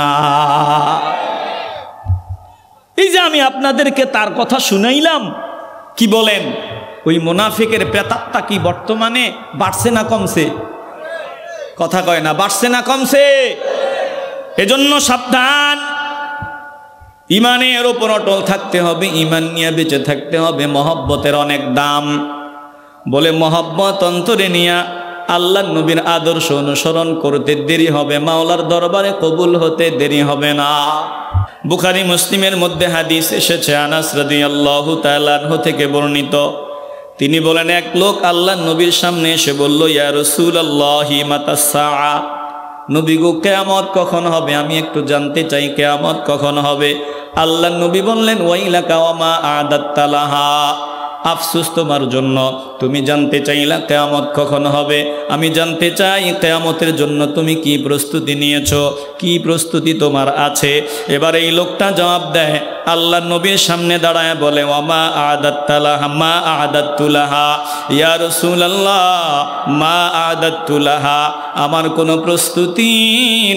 এই যে আমি আপনাদেরকে তার কথা শুনাইলাম, কি বলেন? ওই মুনাফিকের প্রেতাত্মা কি বর্তমানে বাড়ছে না কমছে? কথা কয় না, বাড়ছে না কমছে? এজন্য সাবধান, ইমানের ওপর অটল থাকতে হবে, ইমান নিয়ে বেঁচে থাকতে হবে। মহব্বতের অনেক দাম। বলে মহব্বত অন্তরে নিয়ে আল্লাহ নবীর আদর্শ অনুসরণ করতে দেরি হবে, মাওলার দরবারে কবুল হতে দেরি হবে না। বুখারী মুসলিমের মধ্যে হাদিস এসেছে, আনাস রাদিয়াল্লাহু তাআলা আনহু থেকে বর্ণিত। তিনি বলেন, এক লোক আল্লাহ নবীর সামনে এসে বলল, ইয়া রাসূলুল্লাহি মাতাস সাআ, নবী গো, কিয়ামত কখন হবে? আমি একটু জানতে চাই কিয়ামত কখন হবে। আল্লাহ নবী বললেন, ওয়াইলাকা ওয়া মা আ'দাত্তা লাহা, আফসোস তোমার জন্য, তুমি জানতে চাইলা কিয়ামত কখন হবে। আমি জানতে চাই কিয়ামতের জন্য তুমি কি প্রস্তুতি নিয়েছো, কি প্রস্তুতি তোমার আছে। এবার এই লোকটা জবাব দেয়, আল্লাহ নবীর সামনে দাঁড়ায় বলে, ওয়া মা আ'দাত্তা লাহা, মা আ'দাত্তু লাহা, ইয়া রাসূলুল্লাহ মা আ'দাত্তু লাহা, আমার কোনো প্রস্তুতি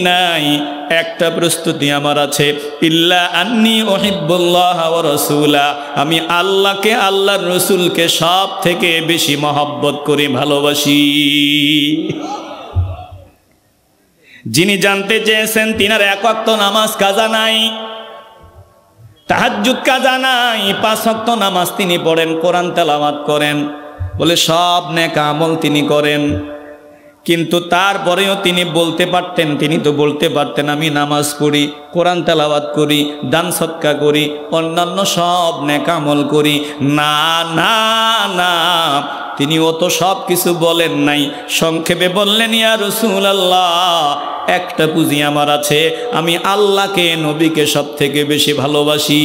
নাই, একটা প্রস্তুতি আমার আছে, ইল্লা আন্নী উহিব্বুল্লাহ ওয়া রাসূলা, আমি আল্লাহকে, আল্লাহর রসুলকে সব থেকে বেশি মহব্বত করি, ভালোবাসি। যিনি জানতে চেয়েছেন, তিনার এক ওয়াক্ত নামাজ কাজা নাই, তাহাজ্জুদ কাজা নাই, 5 ওয়াক্ত নামাজ তিনি পড়েন, কোরআন তেলাওয়াত করেন, বলে সব নেক আমল তিনি করেন। কিন্তু তারপরেও তিনি বলতে পারতেন, তিনি তো বলতে পারতেন, আমি নামাজ পড়ি, কোরআন তেলাওয়াত করি, দান সদকা করি, অন্যান্য সব নেক আমল করি। না না না, তিনি অত সব কিছু বলেন নাই, সংক্ষেপে বললেন, ইয়া রাসূলুল্লাহ, একটা পুঁজি আমার আছে, আমি আল্লাহকে, নবীকে সব থেকে বেশি ভালোবাসি।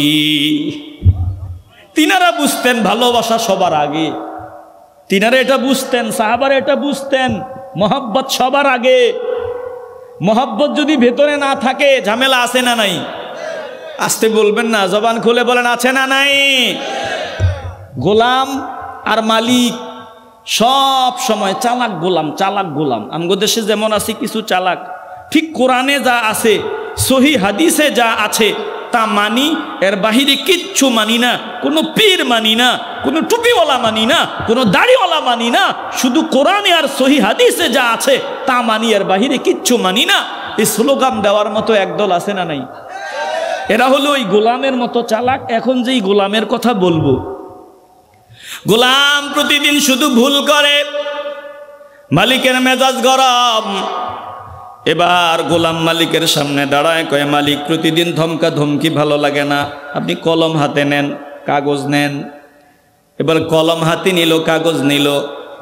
তিনারা বুঝতেন ভালোবাসা সবার আগে, তিনারা এটা বুঝতেন, সাহাবারা এটা বুঝতেন, মহব্বত সবার আগে। মহব্বত যদি ভেতরে না থাকে, ঝামেলা আছে না নাই? আসতে বলবেন না, জবান খুলে বলেন, আছে না নাই? গোলাম আর মালিক সব সময় চালাক গোলাম, চালাক গোলাম। আমগো দেশে যেমন আছে কিছু চালাক, ঠিক কোরআনে যা আছে, সহি হাদিসে যা আছে তা মানি, এর বাহিরে কিচ্ছু মানি না। কোনো পীর মানি না, কোনো টুপিওয়ালা মানি না, কোনো দাড়িওয়ালা মানি না, শুধু কোরআনে আর সহি হাদিসে যা আছে তা মানি, এর বাহিরে কিচ্ছু মানি না। এই স্লোগান দেওয়ার মতো একদল আছে না নাই? এরা হলো ওই গোলামের মতো চালাক। এখন যেই গোলামের কথা বলবো, গোলাম প্রতিদিন শুধু ভুল করে, মালিকের মেজাজ গরম। এবার গোলাম মালিকের সামনে দাঁড়ায়, কয়, মালিক প্রতিদিন ধমকা ধমকি ভালো লাগে না, আপনি কলম হাতে নেন, কাগজ নেন। এবার কলম হাতে নিল, কাগজ নিল,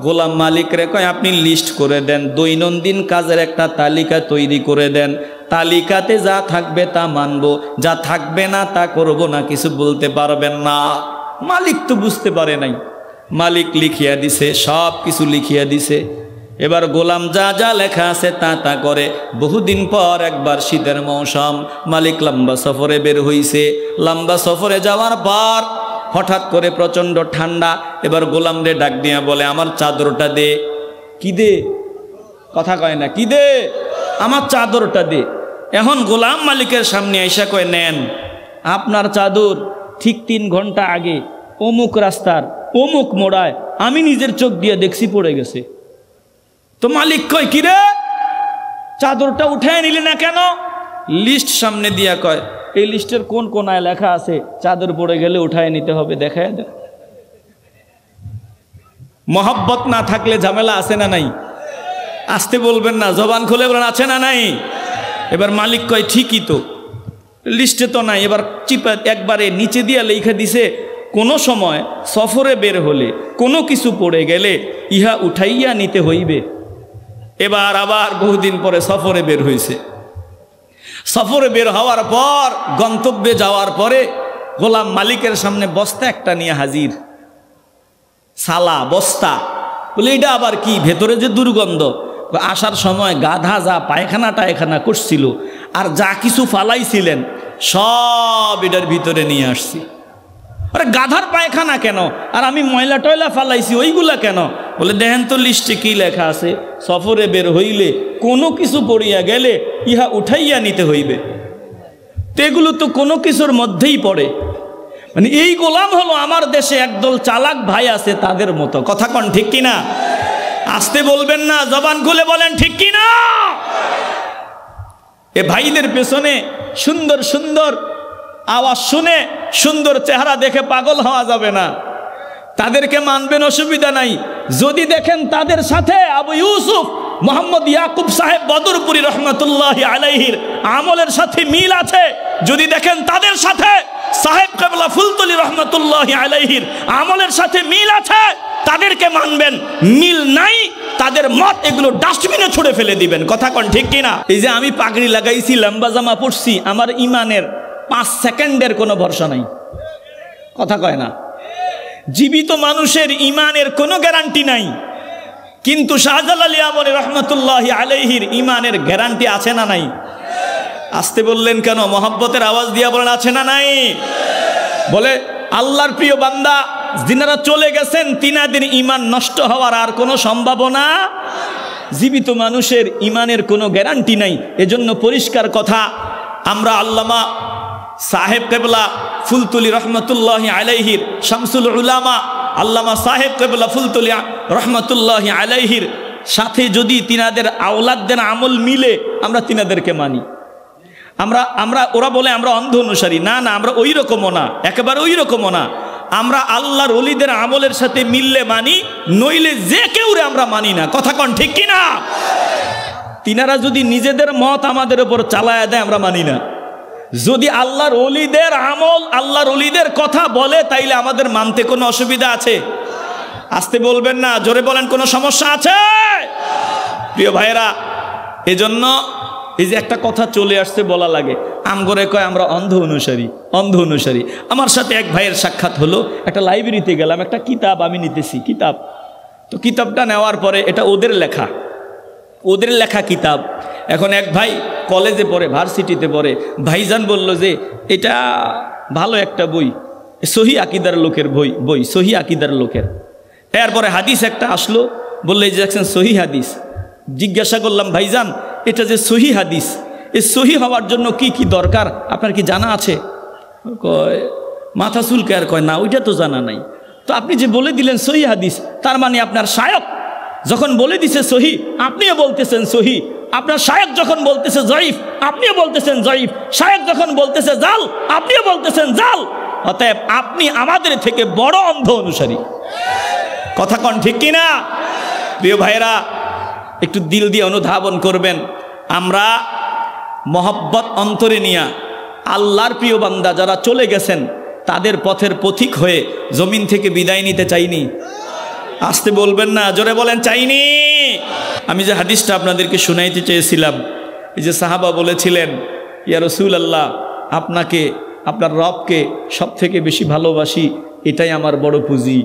গোলাম মালিকরে কয়, আপনি লিস্ট করে দেন, দৈনন্দিন কাজের একটা তালিকা তৈরি করে দেন, তালিকাতে যা থাকবে তা মানবো, যা থাকবে না তা করব না, কিছু বলতে পারবেন না। মালিক তো বুঝতে পারে নাই, মালিক লিখিয়া দিছে, সব কিছু লিখিয়া দিছে। এবার গোলাম যা যা লেখা আছে তা তা করে। বহুদিন পর একবার শীতের মৌসুম, মালিক লম্বা সফরে বের হইছে। লম্বা সফরে যাওয়ার পর হঠাৎ করে প্রচণ্ড ঠান্ডা। এবার গোলাম রে ডাক দিয়া বলে, আমার চাদরটা দে। কি দে? কথা কয় না, কি দে? আমার চাদরটা দে। এখন গোলাম মালিকের সামনে আইসা কয়, নেন আপনার চাদর, ঠিক 3 ঘন্টা আগে অমুক রাস্তার অমুক মোড়ায় আমি নিজের চোখ দিয়ে দেখছি পড়ে গেছে। তো মালিক কয়, কি রে, চাদরটা উঠায় নিলে না কেন? লিস্ট সামনে দিয়া কয়, এই লিস্টের কোন কোনায় লেখা আছে চাদর পড়ে গেলে উঠায় নিতে হবে, দেখায় দেন। মহব্বত না থাকলে ঝামেলা আছে না নাই? আসতে বলবেন না, জবান খুলে বলেন, আছে না নাই? এবার মালিক কয়, ঠিকই তো, লিস্টে তো নাই, এবার চিপা একবারে নিচে দিয়া লেখা দিছে কোনো সময় সফরে বের হলে কোনো কিছু পড়ে গেলে ইহা উঠাইয়া নিতে হইবে। এবার আবার বহুদিন পরে সফরে বের হয়েছে। সফরে বের হওয়ার পর গন্তব্যে যাওয়ার পরে গোলাম মালিকের সামনে বস্তা একটা নিয়ে হাজির, সালা বস্তা। বলে এটা আবার কি? ভেতরে যে দুর্গন্ধ। আসার সময় গাধা যা পায়খানা টায়খানা করছিল আর যা কিছু ফালাইছিলেন সব এটার ভিতরে নিয়ে আসছি। আরে গাধার পায়খানা কেন? আর আমি ময়লা টয়লা ফালাইছি ওইগুলা কেন? বলে দেখেন তো লিস্টে কি লেখা আছে, সফরে বের হইলে কোনো কিছু পড়িয়া গেলে ইহা উঠাইয়া নিতে হইবে। তো এগুলো তো কোনো কিছুর মধ্যেই পড়ে। মানে এই গোলাম হলো আমার দেশে একদল চালাক ভাই আছে তাদের মতো। কথা কন ঠিক কিনা? আসতে বলবেন না, জবান খুলে বলেন ঠিক কিনা। এ ভাইদের পেছনে সুন্দর সুন্দর আওয়াজ শুনে সুন্দর চেহারা দেখে পাগল হওয়া যাবে না। তাদেরকে মানবেন, অসুবিধা নাই। যদি দেখেন তাদের সাথে আবু ইউসুফ মোহাম্মদ ইয়াকুব সাহেব বদরপুরি রহমতুল্লাহি আলাইহির আমলের সাথে মিল আছে, যদি দেখেন তাদের সাথে সাহেব কেবলা ফুলতলি রহমতুল্লাহি আলাইহির আমলের সাথে মিল আছে, তাদেরকে মানবেন। মিল নাই, তাদের মত এগুলো ডাস্টবিনে ছুড়ে ফেলে দিবেন। কথা কন ঠিক কিনা? এই যে আমি পাগড়ি লাগাইছি, লম্বা জামা পড়ছি, আমার ইমানের 5 সেকেন্ডের কোনো ভরসা নাই। কথা কয় না? জীবিত মানুষের ইমানের কোনো গ্যারান্টি নাই, কিন্তু শাহজালাল আমলি রহমতুল্লাহি আলাইহির ইমানের গ্যারান্টি আছে না নাই? আসতে বললেন কেন? মহব্বতের আওয়াজ দিয়া বলেন আছে না নাই? বলে আল্লাহর প্রিয় বান্দা যিনারা চলে গেছেন তিনাদের ইমান নষ্ট হওয়ার আর কোনো সম্ভাবনা। জীবিত মানুষের ইমানের কোনো গ্যারান্টি নাই। এজন্য পরিষ্কার কথা, আমরা আল্লামা সাহেব কেবলা ফুলতুলি রহমতুল্লাহি আলাইহির শামসুল উলামা আল্লামা সাহেব কেবলা ফুলতুলি রহমতুল্লাহি আলাইহির সাথে যদি তিনাদের আওলাদদের আমল মিলে আমরা তিনাদেরকে মানি। আমরা ওরা বলে আমরা অন্ধ অনুসারী, না না, আমরা ওই রকমও না, একেবারে ওই রকমও না। আমরা আল্লাহর ওলিদের আমলের সাথে মিললে মানি, নইলে যে কেউ আমরা মানি না। কথা কন ঠিক কিনা? তিনারা যদি নিজেদের মত আমাদের উপর চালায়া দেয় আমরা মানি না। যদি আল্লাহর ওলিদের আমল আল্লাহর ওলিদের কথা বলে তাইলে আমাদের মানতে কোনো অসুবিধা আছে? আসতে বলবেন না, জোরে বলেন কোনো সমস্যা আছে? প্রিয় ভাইয়েরা, এজন্য এই যে একটা কথা চলে আসছে বলা লাগে, আমগরে কয় আমরা অন্ধ অনুসারী, অন্ধ অনুসারী। আমার সাথে এক ভাইয়ের সাক্ষাৎ হলো, একটা লাইব্রেরিতে গেলাম, একটা কিতাব আমি নিতেছি, কিতাব। তো কিতাবটা নেওয়ার পরে এটা ওদের লেখা কিতাব। এখন এক ভাই কলেজে পড়ে, ভার্সিটিতে পড়ে, ভাইজান বলল যে এটা ভালো একটা বই, সহি আকিদার লোকের বই সহি আকিদার লোকের। এরপরে হাদিস একটা আসলো, বললে যে দেখছেন সহি হাদিস। জিজ্ঞাসা করলাম, ভাইজান এটা যে সহি হাদিস, এই সহি হওয়ার জন্য কি কি দরকার আপনার কি জানা আছে? কয় মাথা চুলকে আর কয় না, ওইটা তো জানা নাই। তো আপনি যে বলে দিলেন সহি হাদিস, তার মানে আপনার শায়খ যখন বলে দিছে সহি আপনিও বলতেছেন সহি, আপনার শায়খ যখন বলতেছে জয়ীফ আপনিও বলতেছেন জয়ীফ, শায়খ যখন বলতেছে জাল আপনিও বলতেছেন জাল। অতএব আপনি আমাদের থেকে বড় অন্ধ অনুসারী। কথা কন ঠিক কিনা? প্রিয় ভাইরা, একটু দিল দিয়ে অনুধাবন করবেন। আমরা মহব্বত অন্তরে নিয়া আল্লাহর প্রিয় বান্দা যারা চলে গেছেন তাদের পথের পথিক হয়ে জমিন থেকে বিদায় নিতে চাইনি। আসতে বলবেন না, জোরে বলেন চাইনি। আমি যে হাদিসটা আপনাদেরকে শুনাইতে চেয়েছিলাম, এই যে সাহাবা বলেছিলেন ইয়া রাসূলুল্লাহ, আপনাকে আপনার রবকে সব থেকে বেশি ভালোবাসি, এটাই আমার বড় পুঁজি।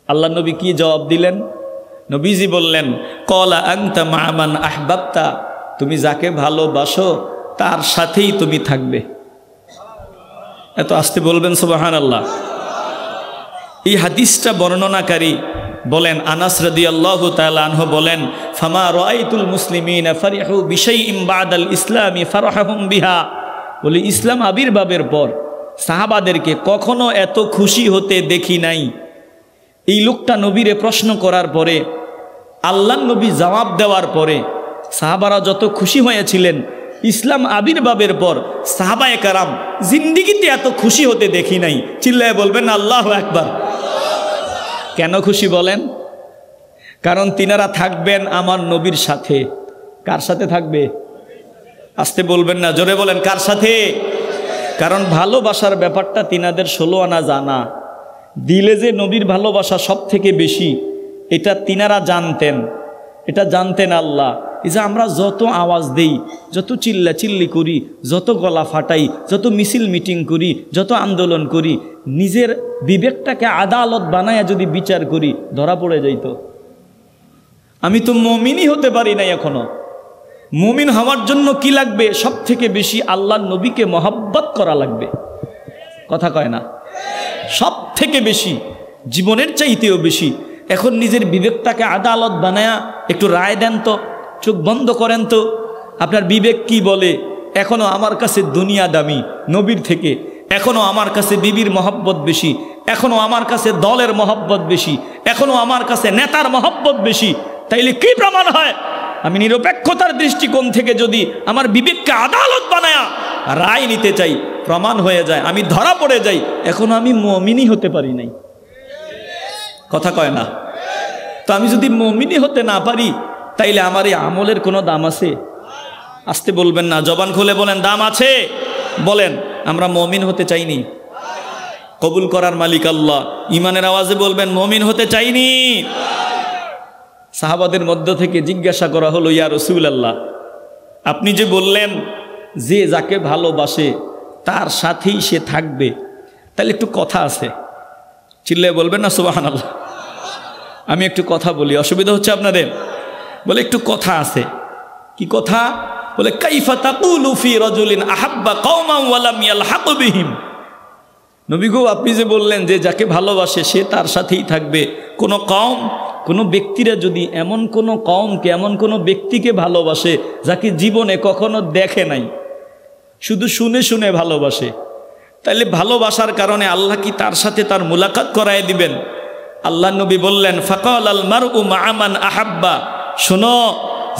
আল্লাহ নবী কি জবাব দিলেন? নবীজি বললেন কলা আনতা মা মান আহবাবতা, তুমি যাকে ভালোবাসো তার সাথেই তুমি থাকবে। এত আসতে বলবেন সুবহানাল্লাহ। এই হাদিসটা বর্ণনাকারী বলেন আনাস রাদিয়াল্লাহু তাআলা আনহু বলেন, ফামা রাআইতুল মুসলিমিনা ফারিহু বিশাইইন বাদাল ইসলামি ফারাহুম বিহা। বলে ইসলাম আবির্ভাবের পর সাহাবাদেরকে কখনো এত খুশি হতে দেখি নাই। এই লোকটা নবীরে প্রশ্ন করার পরে, আল্লাহর নবী জবাব দেওয়ার পরে সাহাবারা যত খুশি হয়েছিলেন, ইসলাম আবির্ভাবের পর সাহাবায়ে কেরাম জিন্দিগিতে এত খুশি হতে দেখি নাই। চিল্লায় বলবেন আল্লাহু আকবার। কেন খুশি বলেন? কারণ তিনারা থাকবেন আমার নবীর সাথে। কার সাথে থাকবে? আসতে বলবেন না, জোরে বলেন কার সাথে? কারণ ভালোবাসার ব্যাপারটা তিনাদের 16 আনা জানা। দিলে যে নবীর ভালোবাসা সব থেকে বেশি, এটা তিনারা জানতেন, এটা জানতেন আল্লাহ। এই যে আমরা যত আওয়াজ দেই, যত চিল্লা চিল্লি করি, যত গলা ফাটাই, যত মিছিল মিটিং করি, যত আন্দোলন করি, নিজের বিবেকটাকে আদালত বানায়া যদি বিচার করি, ধরা পড়ে যাইতো। আমি তো মুমিনই হতে পারি নাই এখনো। মুমিন হওয়ার জন্য কি লাগবে? সব থেকে বেশি আল্লাহর নবীকে মহব্বত করা লাগবে। কথা কয় না? সব থেকে বেশি, জীবনের চাইতেও বেশি। এখন নিজের বিবেকটাকে আদালত বানায়া একটু রায় দেন তো, চোখ বন্ধ করেন তো, আপনার বিবেক কি বলে? এখনো আমার কাছে দুনিয়া দামি নবীর থেকে, এখনো আমার কাছে বিবির মহব্বত বেশি, এখনো আমার কাছে দলের মহব্বত বেশি, এখনো আমার কাছে নেতার মহব্বত বেশি। তাইলে কি প্রমাণ হয়? আমি নিরপেক্ষতার দৃষ্টিকোণ থেকে যদি আমার বিবেককে আদালত বানায়া রায় নিতে চাই, প্রমাণ হয়ে যায়, আমি ধরা পড়ে যাই, এখনো আমি মুমিনই হতে পারি নাই। কথা কয় না? তো আমি যদি মুমিনই হতে না পারি, তাইলে আমার এই আমলের কোনো দাম আছে? আসতে বলবেন না, জবান খুলে বলেন দাম আছে। বলেন, আমরা মুমিন হতে চাইনি। কবুল করার মালিক আল্লাহ। ইমানের আওয়াজে বলবেন মুমিন হতে চাইনি। সাহাবাদের মধ্য থেকে জিজ্ঞাসা করা হলো, ইয়া রাসূলুল্লাহ, আপনি যে বললেন যে যাকে ভালোবাসে তার সাথেই সে থাকবে, তাহলে একটু কথা আছে, চিল্লায় বলবেন না সুবহানাল্লাহ? আমি একটু কথা বলি, অসুবিধা হচ্ছে আপনাদের? বলে একটু কথা আছে। কি কথা? বলে কাইফা তাকুলু ফি রাজুলিন আহাব্বা কওমান ওয়া লাম ইয়ালহাক বিহিম। নবী গো, আপনি যে বললেন যে যাকে ভালোবাসে সে তার সাথেই থাকবে, কোনো কওম, কোনো ব্যক্তিরা যদি এমন কোনো কওমকে, এমন কোনো ব্যক্তিকে ভালোবাসে যাকে জীবনে কখনো দেখে নাই, শুধু শুনে শুনে ভালোবাসে, তাহলে ভালোবাসার কারণে আল্লাহ কি তার সাথে তার মুলাকাত করায় দিবেন? আল্লাহ নবী বললেন, ফাকাল আল মারউ মা মান আহাব্বা। শোনো,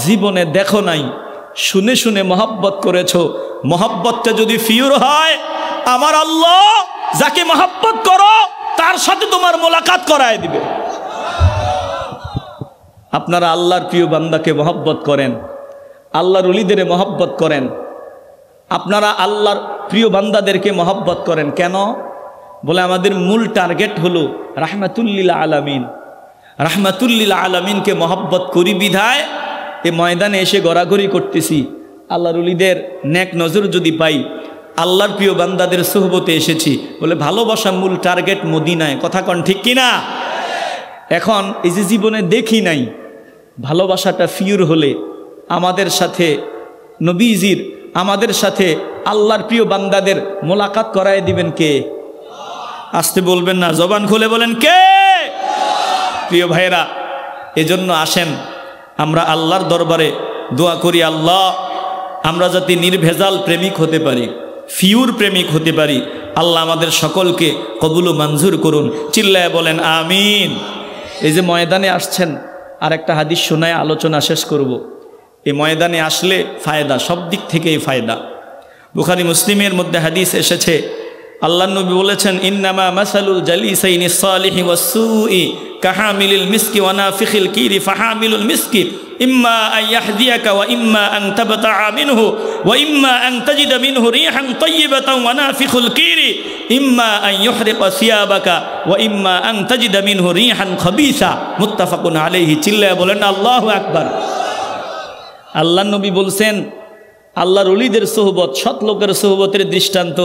জীবনে দেখো নাই, শুনে শুনে মহব্বত করেছো, মহব্বতটা যদি ফিউর হয়, আমার আল্লাহ যাকে মহব্বত করো তার সাথে তোমার মুলাকাত করায় দিবে। আপনারা আল্লাহর প্রিয় বান্দাকে মহব্বত করেন, আল্লাহর ওলিদের মহব্বত করেন, আপনারা আল্লাহর প্রিয় বান্দাদেরকে মহব্বত করেন কেন? বলে আমাদের মূল টার্গেট হলো রাহমাতুল্লিল আলামিন। রাহমাতুল্লিল আলামিনকে মহব্বত করি বিধায় এ ময়দানে এসে গড়াগড়ি করতেছি। আল্লাহর ওলিদের নেক নজর যদি পাই, আল্লাহর প্রিয় বান্দাদের সোহবতে এসেছি, বলে ভালোবাসা মূল টার্গেট মদিনায়। কথা কন ঠিক কিনা? এখন এই যে জীবনে দেখি নাই, ভালোবাসাটা ফিউর হলে আমাদের সাথে নবীজির, আমাদের সাথে আল্লাহর প্রিয় বান্দাদের মোলাকাত করায় দিবেন কে? আসতে বলবেন না, জবান খুলে বলেন কে? প্রিয় ভাইয়েরা, এজন্য আসেন আমরা আল্লাহর দরবারে দোয়া করি, আল্লাহ আমরা যাতে নির্ভেজাল প্রেমিক হতে পারি, ফিউর প্রেমিক হতে পারি। আল্লাহ আমাদের সকলকে কবুল ও মঞ্জুর করুন। চিল্লায় বলেন আমিন। এই যে ময়দানে আসছেন, আর একটা হাদিস শোনায় আলোচনা শেষ করব। এই ময়দানে আসলে ফায়দা, সব দিক থেকেই ফায়দা। বুখারী মুসলিমের মধ্যে হাদিস এসেছে, আল্লাহ নবী বলেছেন, ইন্নামা মাসালুল জালিসাইনি সালিহি ওয়াসসুই কাহামিলিল মিসকি ওয়া নাফিখিল কিরি ফাহামিলুল মিসকি ইম্মা আন ইয়াহদিয়াকা ওয়া ইম্মা আন তাবতাআ মিনহু ওয়া ইম্মা আন তাজিদা মিনহু রিহান তাইয়্যিবাতান ওয়া নাফিখুল কিরি ইম্মা আন ইউহরিকা সিয়াবাকা ওয়া ইম্মা আন তাজিদা মিনহু রিহান খাবিসা। মুত্তাফাকুন আলাইহি। চিল্লায়া বলেন আল্লাহু আকবার। আল্লাহ নবী বলছেন, আল্লাহর ওলিদের সোহবত, সৎ লোকের সোহবতের দৃষ্টান্ত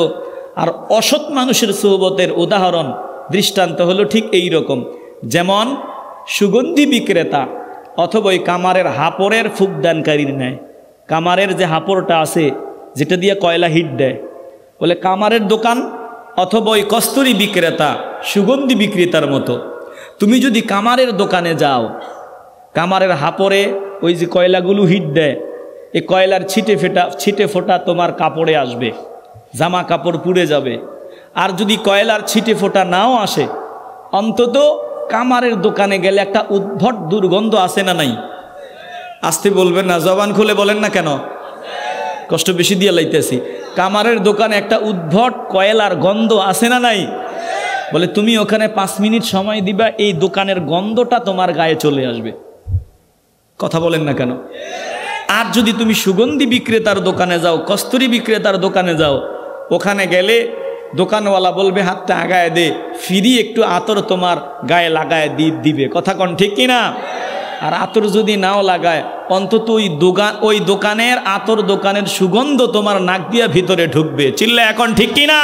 আর অসৎ মানুষের সোহবতের উদাহরণ, দৃষ্টান্ত হলো ঠিক এই রকম। যেমন সুগন্ধি বিক্রেতা অথবা ওই কামারের হাপড়ের ফুকদানকারীর ন্যায়। কামারের যে হাপড়টা আছে, যেটা দিয়ে কয়লা হিট দেয়, বলে কামারের দোকান অথবা ওই কস্তুরী বিক্রেতা সুগন্ধি বিক্রেতার মতো। তুমি যদি কামারের দোকানে যাও, কামারের হাপড়ে ওই যে কয়লাগুলো হিট দেয়, এই কয়লার ছিটে ফোটা তোমার কাপড়ে আসবে, জামা কাপড় পুড়ে যাবে। আর যদি কয়লার ছিটে ফোটা নাও আসে, অন্তত কামারের দোকানে গেলে একটা উদ্ভট দুর্গন্ধ আসে না নাই? আসতে বলবেন না, জবান খুলে বলেন না কেন? কষ্ট বেশি দিয়ে লাইতেছি। কামারের দোকানে একটা উদ্ভট কয়লার গন্ধ আসে না নাই? বলে তুমি ওখানে 5 মিনিট সময় দিবা, এই দোকানের গন্ধটা তোমার গায়ে চলে আসবে। কথা বলেন না কেন? আর যদি তুমি সুগন্ধি বিক্রেতার দোকানে যাও, কস্তুরী বিক্রেতার দোকানে যাও, ওখানে গেলে দোকানওয়ালা বলবে হাতটা আগায় দে, ফ্রি একটু আতর তোমার গায়ে লাগায় দিবে। কথা কন ঠিক কিনা? আর আতর যদি নাও লাগায়, অন্তত ওই দোকানের আতর দোকানের সুগন্ধ তোমার নাক দিয়া ভিতরে ঢুকবে। চিল্লা এখন ঠিক কিনা?